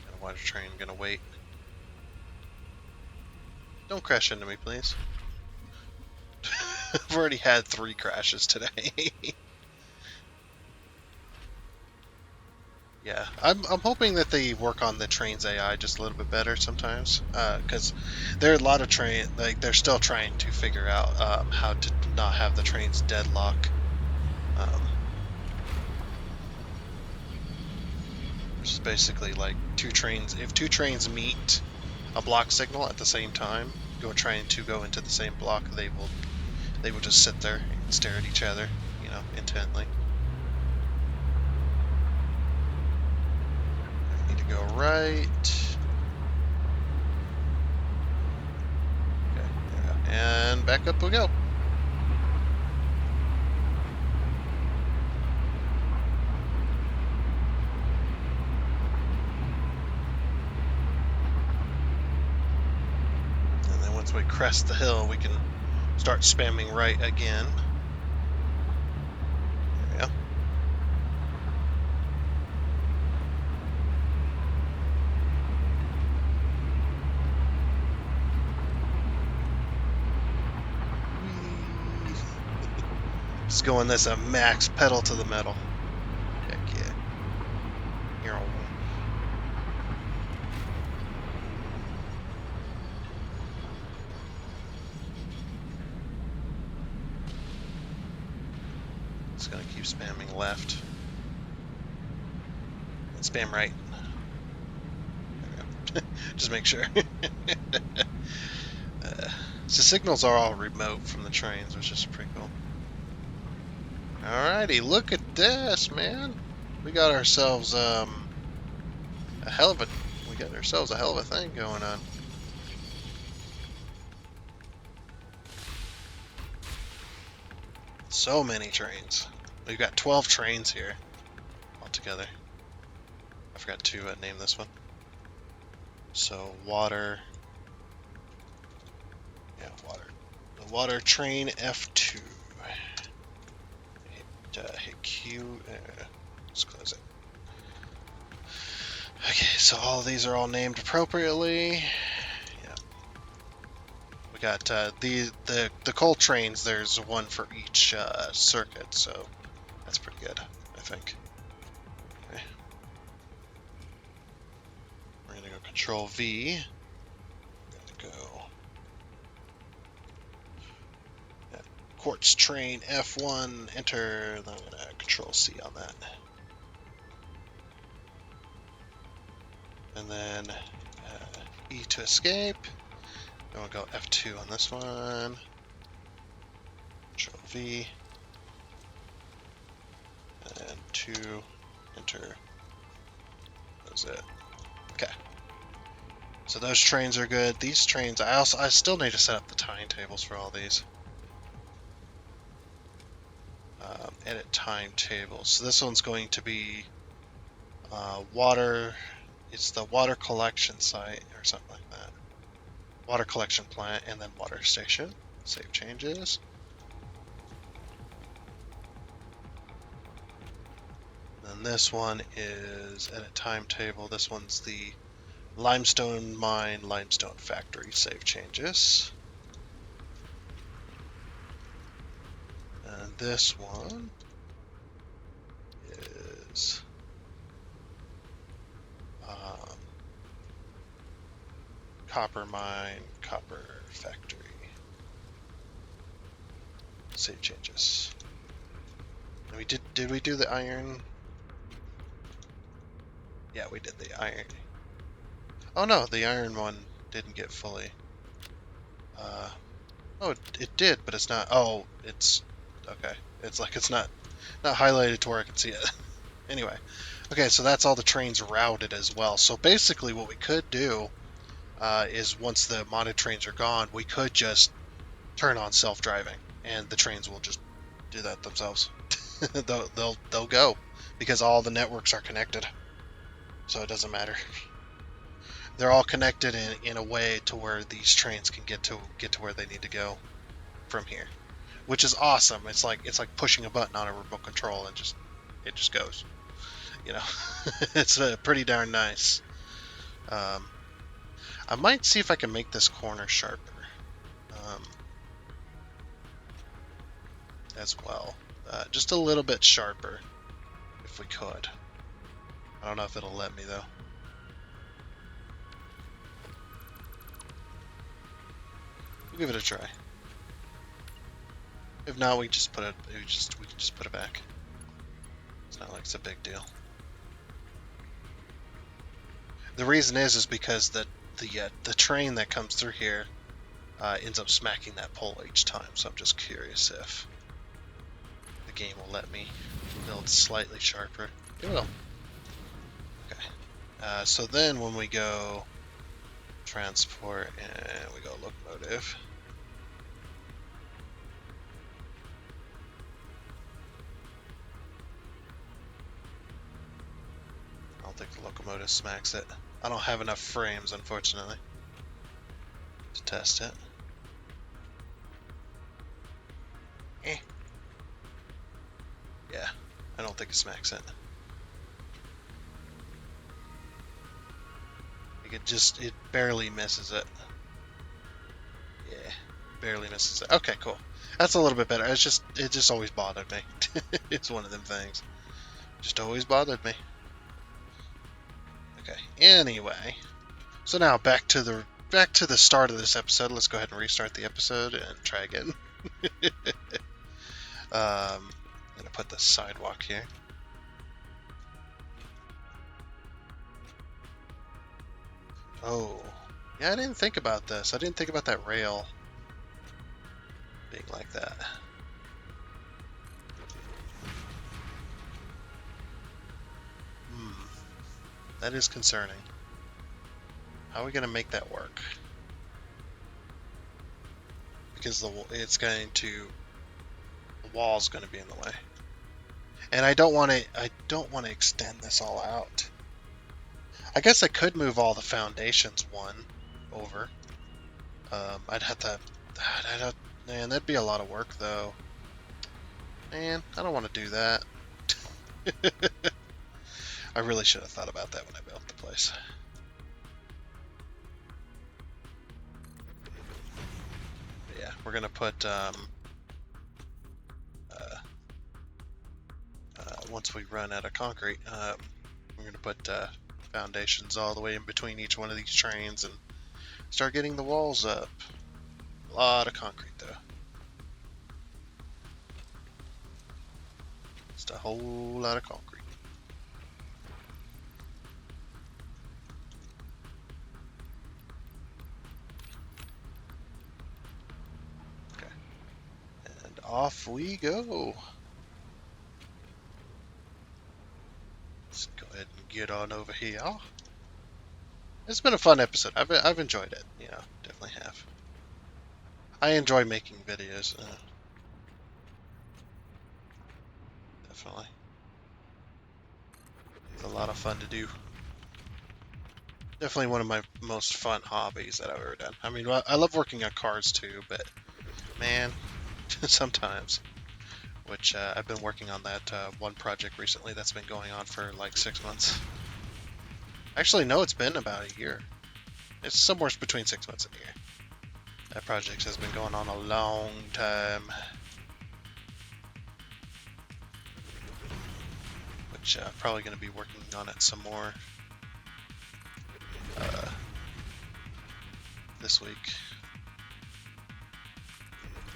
got a water train. Gonna wait. Don't crash into me, please. I've already had 3 crashes today. Yeah, I'm hoping that they work on the train's AI just a little bit better sometimes, because there are a lot of they're still trying to figure out how to not have the trains deadlock. Um, which is basically like if 2 trains meet a block signal at the same time, trying to go into the same block, they will just sit there and stare at each other, intently. I need to go right. Okay, and back up we go. And then once we crest the hill, we can start spamming right again. There we go. Just going this a max pedal to the metal. Heck yeah. Here. Just gonna keep spamming left. And spam right. Just make sure. The signals are all remote from the trains, which is pretty cool. Alrighty, look at this, man. We got ourselves a hell of a thing going on. So many trains. We've got 12 trains here altogether. I forgot to name this one. So water. Yeah, water. The water train F2. Hit Q. Let's close it. Okay, so all of these are all named appropriately. Yeah. We got the coal trains. There's one for each circuit, so that's pretty good, I think. Okay. We're gonna go Control V. We're gonna go quartz train F1. Enter. Then I'm gonna Control C on that. And then E to escape. Then we'll go F2 on this one. Control V. And 2. Enter. That's it. Okay. So those trains are good. These trains, I still need to set up the timetables for all these. Edit timetables. So this one's going to be water. It's the water collection site or something like that. Water collection plant and then water station. Save changes. Then this one is edit timetable. This one's the limestone mine, limestone factory. Save changes. And this one is copper mine, copper factory. Save changes. And we did we do the iron? Yeah, we did the iron. Oh no, the iron one didn't get fully. Oh, it did, but it's not. Oh, it's okay. It's like it's not highlighted to where I can see it. Anyway, okay, so that's all the trains routed as well. So basically, what we could do is once the modded trains are gone, we could just turn on self-driving, and the trains will just do that themselves. they'll go because all the networks are connected, so it doesn't matter. They're all connected in a way to where these trains can get to where they need to go from here, which is awesome. It's like pushing a button on a remote control and it just goes. You know, it's pretty darn nice. Um, I might see if I can make this corner sharper um, as well, just a little bit sharper if we could. I don't know if it'll let me though. We'll give it a try. If not, we just put it. We can just put it back. It's not like it's a big deal. The reason is because the train that comes through here ends up smacking that pole each time. So I'm just curious if the game will let me build slightly sharper. It will. Okay. So then when we go transport and we go locomotive. I don't think the locomotive smacks it. I don't have enough frames, unfortunately, to test it. Yeah, I don't think it smacks it. Like it barely misses it. Yeah, barely misses it. Okay, cool. That's a little bit better. It just always bothered me. It's one of them things. Just always bothered me. Okay. Anyway, so now back to the start of this episode. Let's go ahead and restart the episode and try again. I'm gonna put the sidewalk here. Oh, yeah, I didn't think about this. I didn't think about that rail being like that. That is concerning. How are we gonna make that work? Because the wall's going to be in the way, and I don't want to extend this all out. I guess I could move all the foundations one over. I'd have to. Man, that'd be a lot of work though. Man, I don't want to do that. I really should have thought about that when I built the place. But yeah, we're gonna put once we run out of concrete, we're going to put foundations all the way in between each one of these trains and start getting the walls up. A lot of concrete, though. Just a whole lot of concrete. Okay. And off we go. Let's go ahead and get on over here. It's been a fun episode. I've enjoyed it. You know, definitely have. I enjoy making videos. Definitely. It's a lot of fun to do. Definitely one of my most fun hobbies that I've ever done. I mean, I love working on cars too, but man, sometimes. Which I've been working on that one project recently that's been going on for like 6 months. Actually, no, it's been about a year. It's somewhere between 6 months and a year. That project has been going on a long time. Which I'm probably going to be working on it some more this week.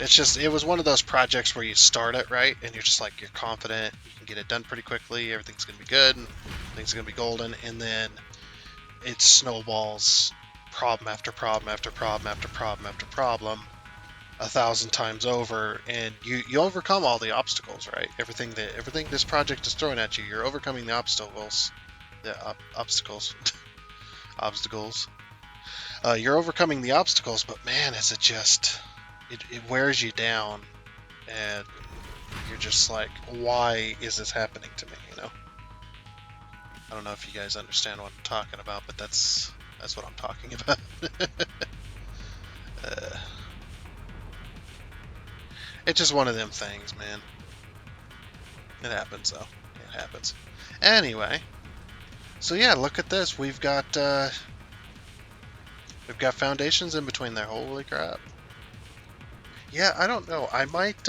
It was one of those projects where you start it right and you're just like, you're confident, you can get it done pretty quickly, everything's going to be good, and things are going to be golden, and then it snowballs problem after problem after problem after problem after problem 1,000 times over, and you overcome all the obstacles, right? Everything this project is throwing at you, you're overcoming the obstacles. You're overcoming the obstacles, but man, is it just it wears you down, and you're just like, why is this happening to me? You know. I don't know if you guys understand what I'm talking about, but that's what I'm talking about. uh, it's just one of them things, man. It happens, though. It happens. Anyway, so yeah, look at this. We've got foundations in between there. Holy crap! Yeah, I don't know. I might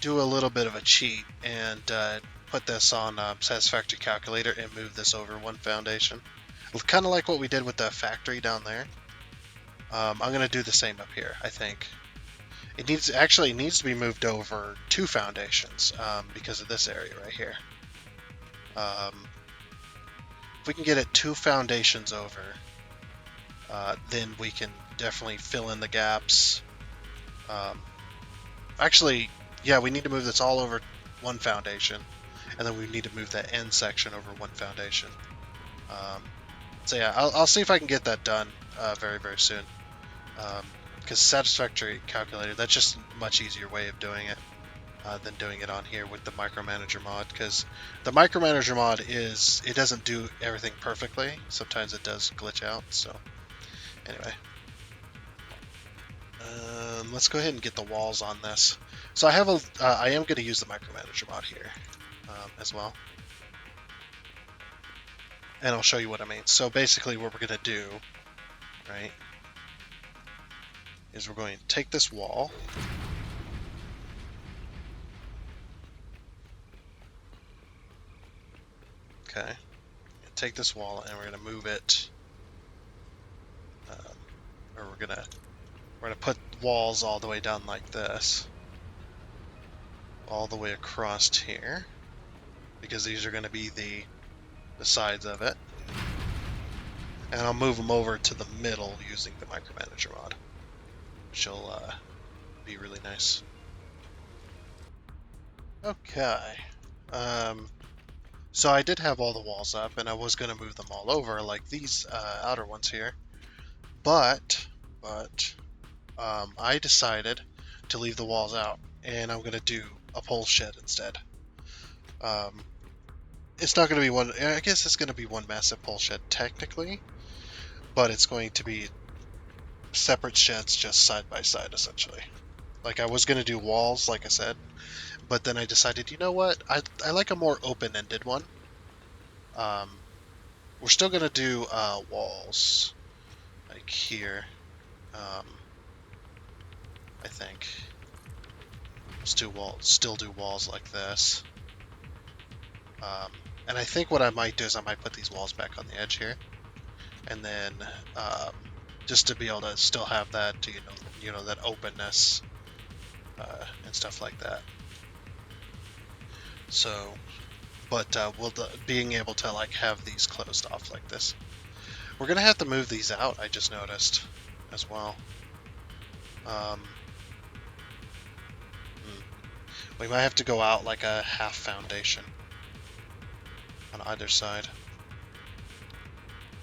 do a little bit of a cheat and put this on Satisfactory calculator and move this over one foundation. Kind of like what we did with the factory down there. I'm gonna do the same up here. I think it needs to be moved over two foundations because of this area right here. If we can get it two foundations over, then we can definitely fill in the gaps. Actually, yeah, we need to move this all over one foundation, and then we need to move that end section over one foundation. So yeah, I'll see if I can get that done very, very soon. Because Satisfactory calculator, that's just a much easier way of doing it than doing it on here with the micromanager mod. Because the micromanager mod it doesn't do everything perfectly. Sometimes it does glitch out. So anyway, let's go ahead and get the walls on this. So I am going to use the micromanager mod here as well. And I'll show you what I mean. So basically what we're going to do, right, is we're going to take this wall. Okay. Take this wall and we're going to move it. Or we're going to put walls all the way down like this. All the way across here. Because these are going to be the sides of it. And I'll move them over to the middle using the micromanager mod. Which will be really nice. Okay. So I did have all the walls up, and I was going to move them all over, like these outer ones here. But I decided to leave the walls out, and I'm going to do a pole shed instead. It's not going to be one, I guess it's going to be one massive pole shed technically, but it's going to be separate sheds just side by side essentially. Like I was going to do walls, like I said, but then I decided, you know what, I like a more open-ended one. We're still going to do walls, like here, I think. Still do walls like this. And I think what I might do is I might put these walls back on the edge here, and then just to be able to still have that, you know, that openness and stuff like that. So, but being able to like have these closed off like this. We're gonna have to move these out. I just noticed as well. We might have to go out like a half foundation on either side.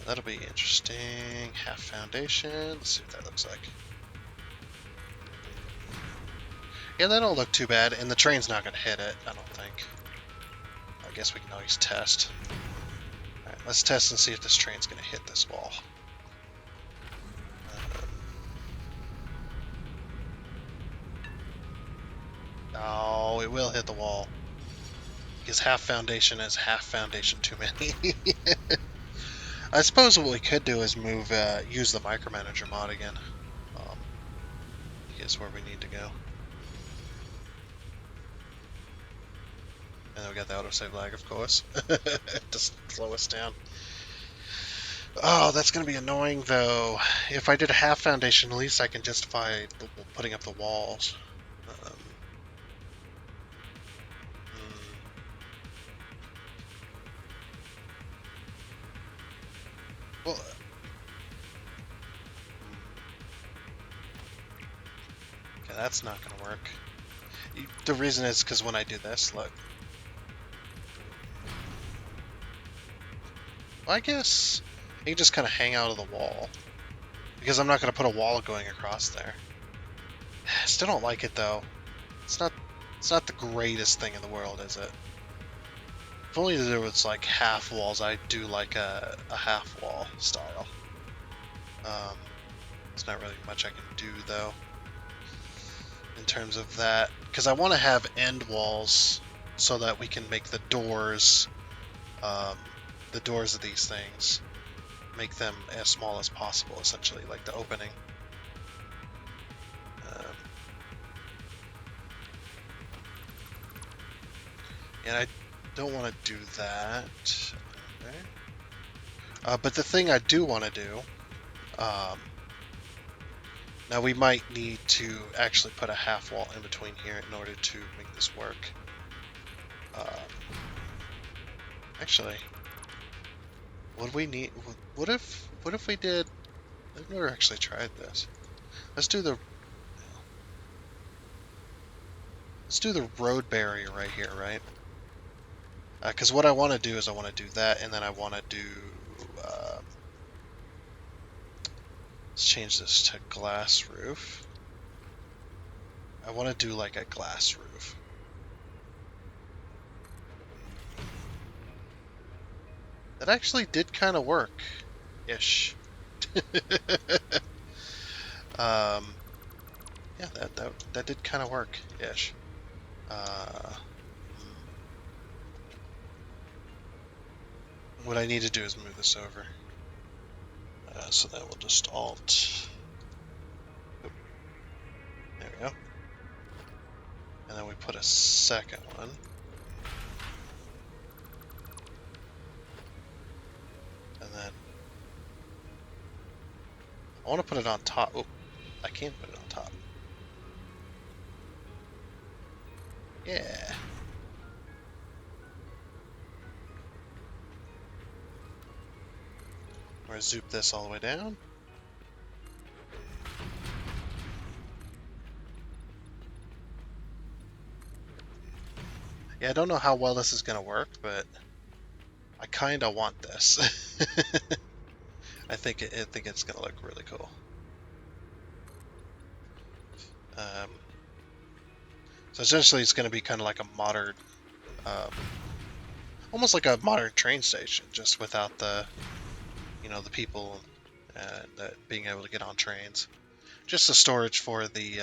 That'll be interesting. Half foundation. Let's see what that looks like. Yeah, that don't look too bad, and the train's not going to hit it, I don't think. I guess we can always test. Alright, let's test and see if this train's going to hit this wall. Oh, it will hit the wall. Because half foundation is half foundation too many. I suppose what we could do is use the micromanager mod again. Guess where we need to go. And then we got the autosave lag, of course, to slow us down. Oh, that's going to be annoying, though. If I did a half foundation, at least I can justify putting up the walls. Well, okay, that's not going to work. The reason is because when I do this, look. Well, I guess You can just kind of hang out of the wall. Because I'm not going to put a wall going across there. Still don't like it though. It's not the greatest thing in the world, is it? If only there was like half walls, I do like a half wall style. There's not really much I can do though in terms of that, because I want to have end walls so that we can make the doors of these things, make them as small as possible, essentially, like the opening. And I don't want to do that. Okay. But the thing I do want to do, now we might need to actually put a half wall in between here in order to make this work. Actually, what do we need? What if we did? I've never actually tried this. Let's do the road barrier right here, right? Because what I want to do is I want to do that, and then I want to do. Let's change this to glass roof. I want to do like a glass roof. That actually did kind of work, ish. Yeah, that did kind of work, ish. What I need to do is move this over. So that will just alt. There we go. And then we put a second one. And then I want to put it on top. Oh, I can't put it on top. Yeah. We're going to zoop this all the way down. Yeah, I don't know how well this is going to work, but I kind of want this. I think it's going to look really cool. So essentially it's going to be kind of like a modern, almost like a modern train station, just without the, the people being able to get on trains. Just a storage for the,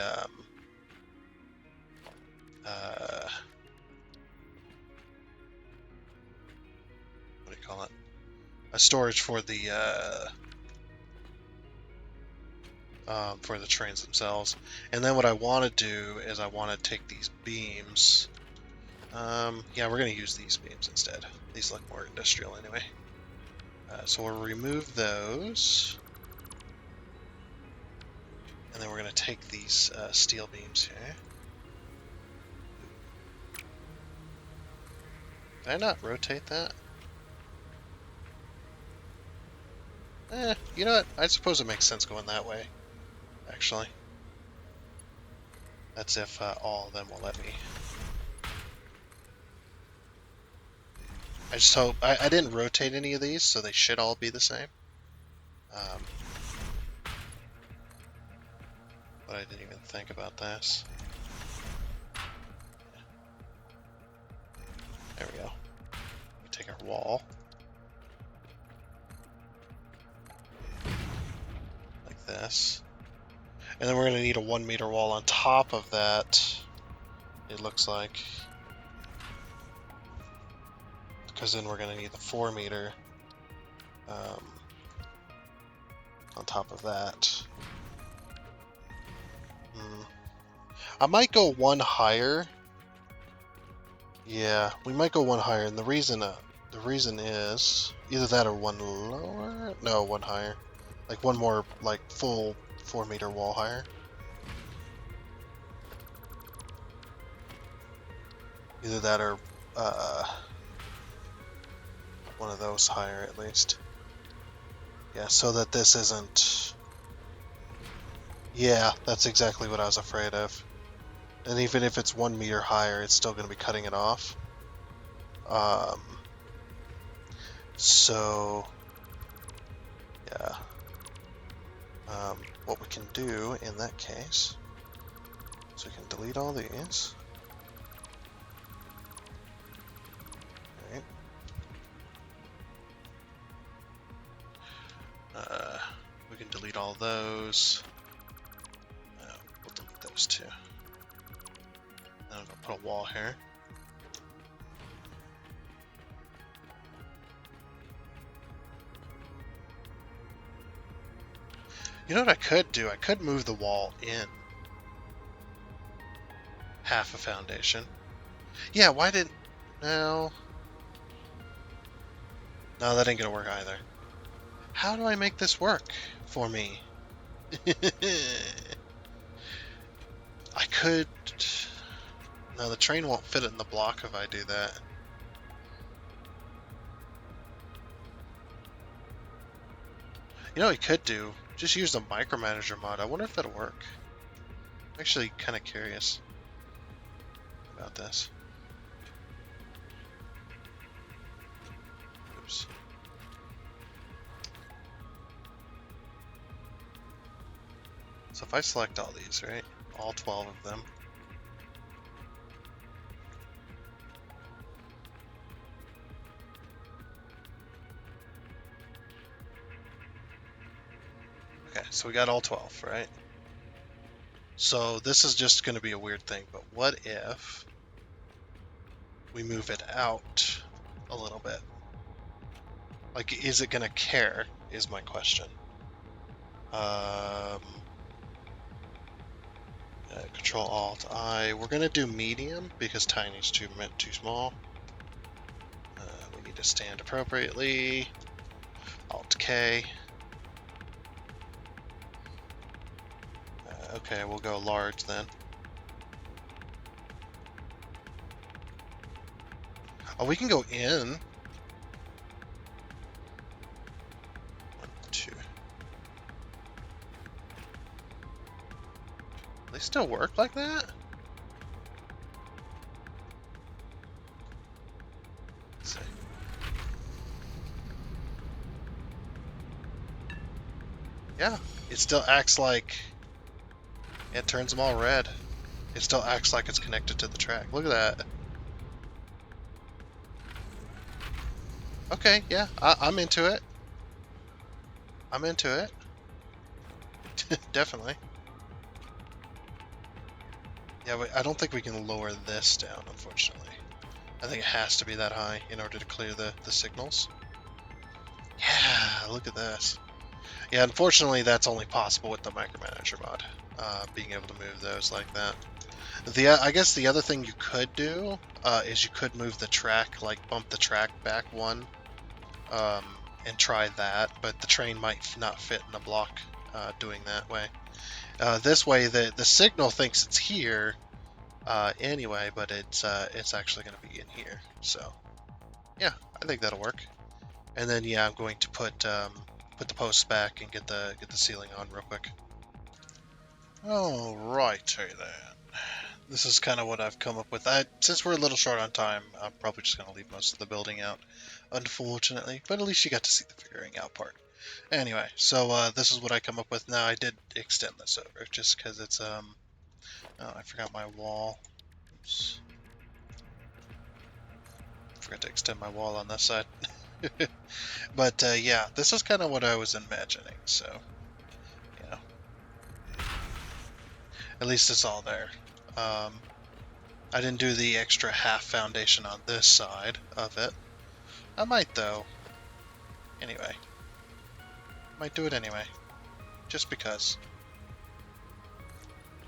what do you call it? A storage for the trains themselves. And then what I want to do is I want to take these beams. Yeah, we're going to use these beams instead. These look more industrial anyway. So we'll remove those. And then we're going to take these steel beams here. Did I not rotate that? You know what? I suppose it makes sense going that way, actually. That's if all of them will let me. I just hope... I didn't rotate any of these, so they should all be the same. But I didn't even think about this. There we go. We take our wall. Like this. And then we're going to need a 1 meter wall on top of that, it looks like. Because then we're going to need the 4 meter on top of that. I might go one higher. Yeah, we might go one higher, and the reason is either that or one lower. No, one higher, like one more, like full 4 meter wall higher. Either that or one of those higher at least. Yeah, so that this isn't. Yeah, that's exactly what I was afraid of. And even if it's 1 meter higher, it's still going to be cutting it off. So Yeah. What we can do in that case is we can delete all these. Alright. We can delete all those. We'll delete those too. And I'm gonna put a wall here. You know what I could do? I could move the wall in half a foundation. Yeah, why didn't... No. No, that ain't gonna work either. How do I make this work for me? I could... No, the train won't fit in the block if I do that. You know what we could do? Just use the micromanager mod. I wonder if that'll work. I'm actually kind of curious about this. Oops. So if I select all these, right? All 12 of them. Okay, so we got all 12, right? So this is just going to be a weird thing, but what if we move it out a little bit? Like, is it going to care, is my question. Control-Alt-I. We're going to do medium because tiny's too small. We need to stand appropriately. Alt-K. Okay, we'll go large then. Oh, we can go in. 1, 2. They still work like that? Let's see. Yeah, it still acts like... It turns them all red. It still acts like it's connected to the track. Look at that. Okay, yeah, I'm into it. I'm into it. Definitely. Yeah, I don't think we can lower this down, unfortunately. I think it has to be that high in order to clear the signals. Yeah, look at this. Yeah, unfortunately, that's only possible with the micromanager mod. Being able to move those like that. I guess the other thing you could do is you could move the track, like bump the track back one, and try that, but the train might not fit in the block doing that way. This way, the signal thinks it's here anyway, but it's actually going to be in here. So, yeah, I think that'll work. And then, yeah, I'm going to put the posts back and get the ceiling on real quick. All right, then. This is kind of what I've come up with. Since we're a little short on time, I'm probably just going to leave most of the building out, unfortunately. But at least you got to see the figuring out part. Anyway, so this is what I come up with. Now, I did extend this over just because it's, oh, I forgot my wall. Oops. Forgot to extend my wall on this side. But, yeah, this is kind of what I was imagining, so, yeah. At least it's all there. I didn't do the extra half foundation on this side of it. I might, though. Anyway. Might do it anyway. Just because.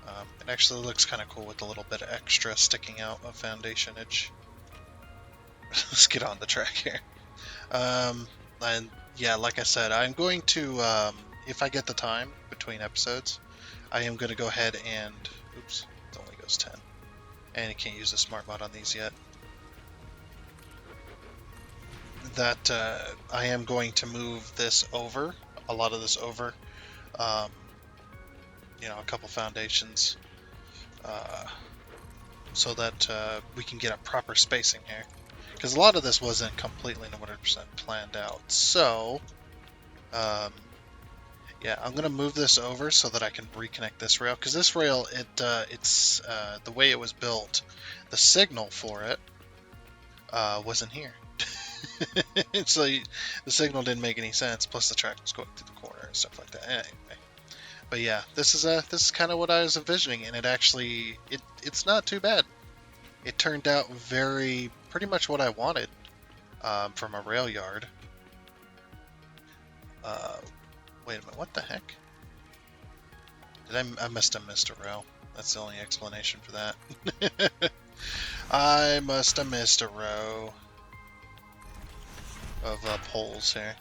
It actually looks kind of cool with a little bit of extra sticking out of foundationage. Let's get on the track here. And yeah, like I said, I'm going to, if I get the time between episodes, I am going to go ahead and, oops, it only goes 10. And you can't use the smart mod on these yet. That I am going to move this over, a lot of this over, you know, a couple foundations, so that we can get a proper spacing here. Because a lot of this wasn't completely 100% planned out. So, Yeah, I'm gonna move this over so that I can reconnect this rail, because this rail, it's the way it was built, the signal for it wasn't here. So the signal didn't make any sense. Plus the track was going through the corner and stuff like that. Anyway, but yeah, this is kind of what I was envisioning, and it's not too bad. It turned out pretty much what I wanted from a rail yard. Uh, Wait a minute, what the heck? I must have missed a row. That's the only explanation for that. I must have missed a row of poles here.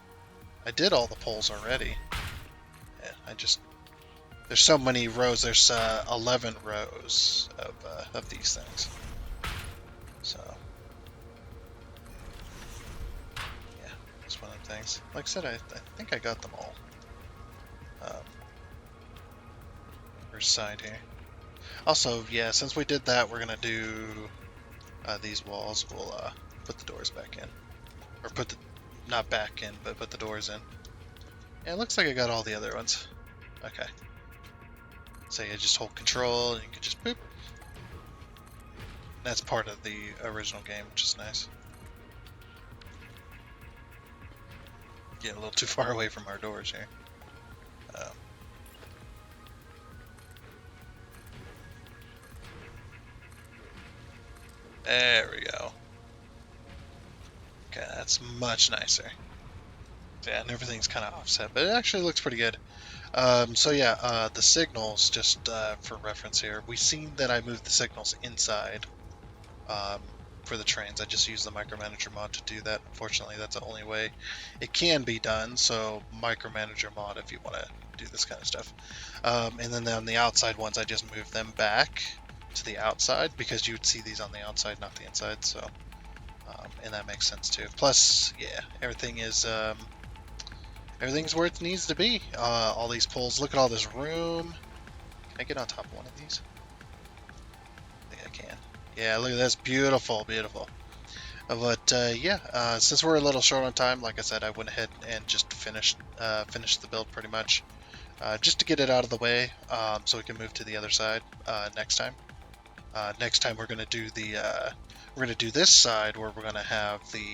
I did all the poles already. Yeah, there's so many rows. There's 11 rows of these things. So yeah, it's one of the things. Like I said, I think I got them all. First side here. Also, yeah, since we did that, we're gonna do these walls. We'll put the doors back in, or not back in, but put the doors in. Yeah, it looks like I got all the other ones. Okay. So you just hold control and you can just boop. That's part of the original game, which is nice. Getting a little too far away from our doors here. There we go. Okay, that's much nicer. Yeah, and everything's kind of offset, but it actually looks pretty good. So yeah, the signals, just for reference here, we've seen that I moved the signals inside for the trains. I just used the micromanager mod to do that. Unfortunately, that's the only way it can be done, so micromanager mod if you want to do this kind of stuff. And then on the outside ones, I just moved them back to the outside, because you would see these on the outside, not the inside, so and that makes sense too. Plus, yeah, everything's where it needs to be. All these poles, look at all this room. Can I get on top of one of these? I think I can. Yeah, look at this, beautiful, beautiful. But yeah, since we're a little short on time, like I said, I went ahead and just finished the build pretty much, just to get it out of the way, so we can move to the other side next time. Next time we're gonna do this side where we're gonna have the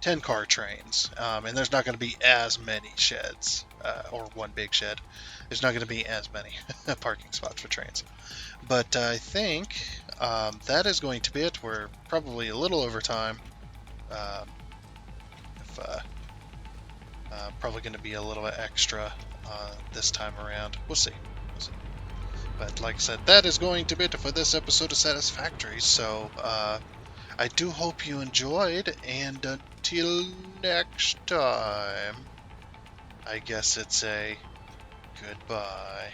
10-car trains, and there's not going to be as many sheds, or one big shed. There's not going to be as many parking spots for trains. But I think that is going to be it. We're probably a little over time. Probably going to be a little bit extra this time around. We'll see. But like I said, that is going to be it for this episode of Satisfactory. So I do hope you enjoyed, and until next time, I guess it's a goodbye.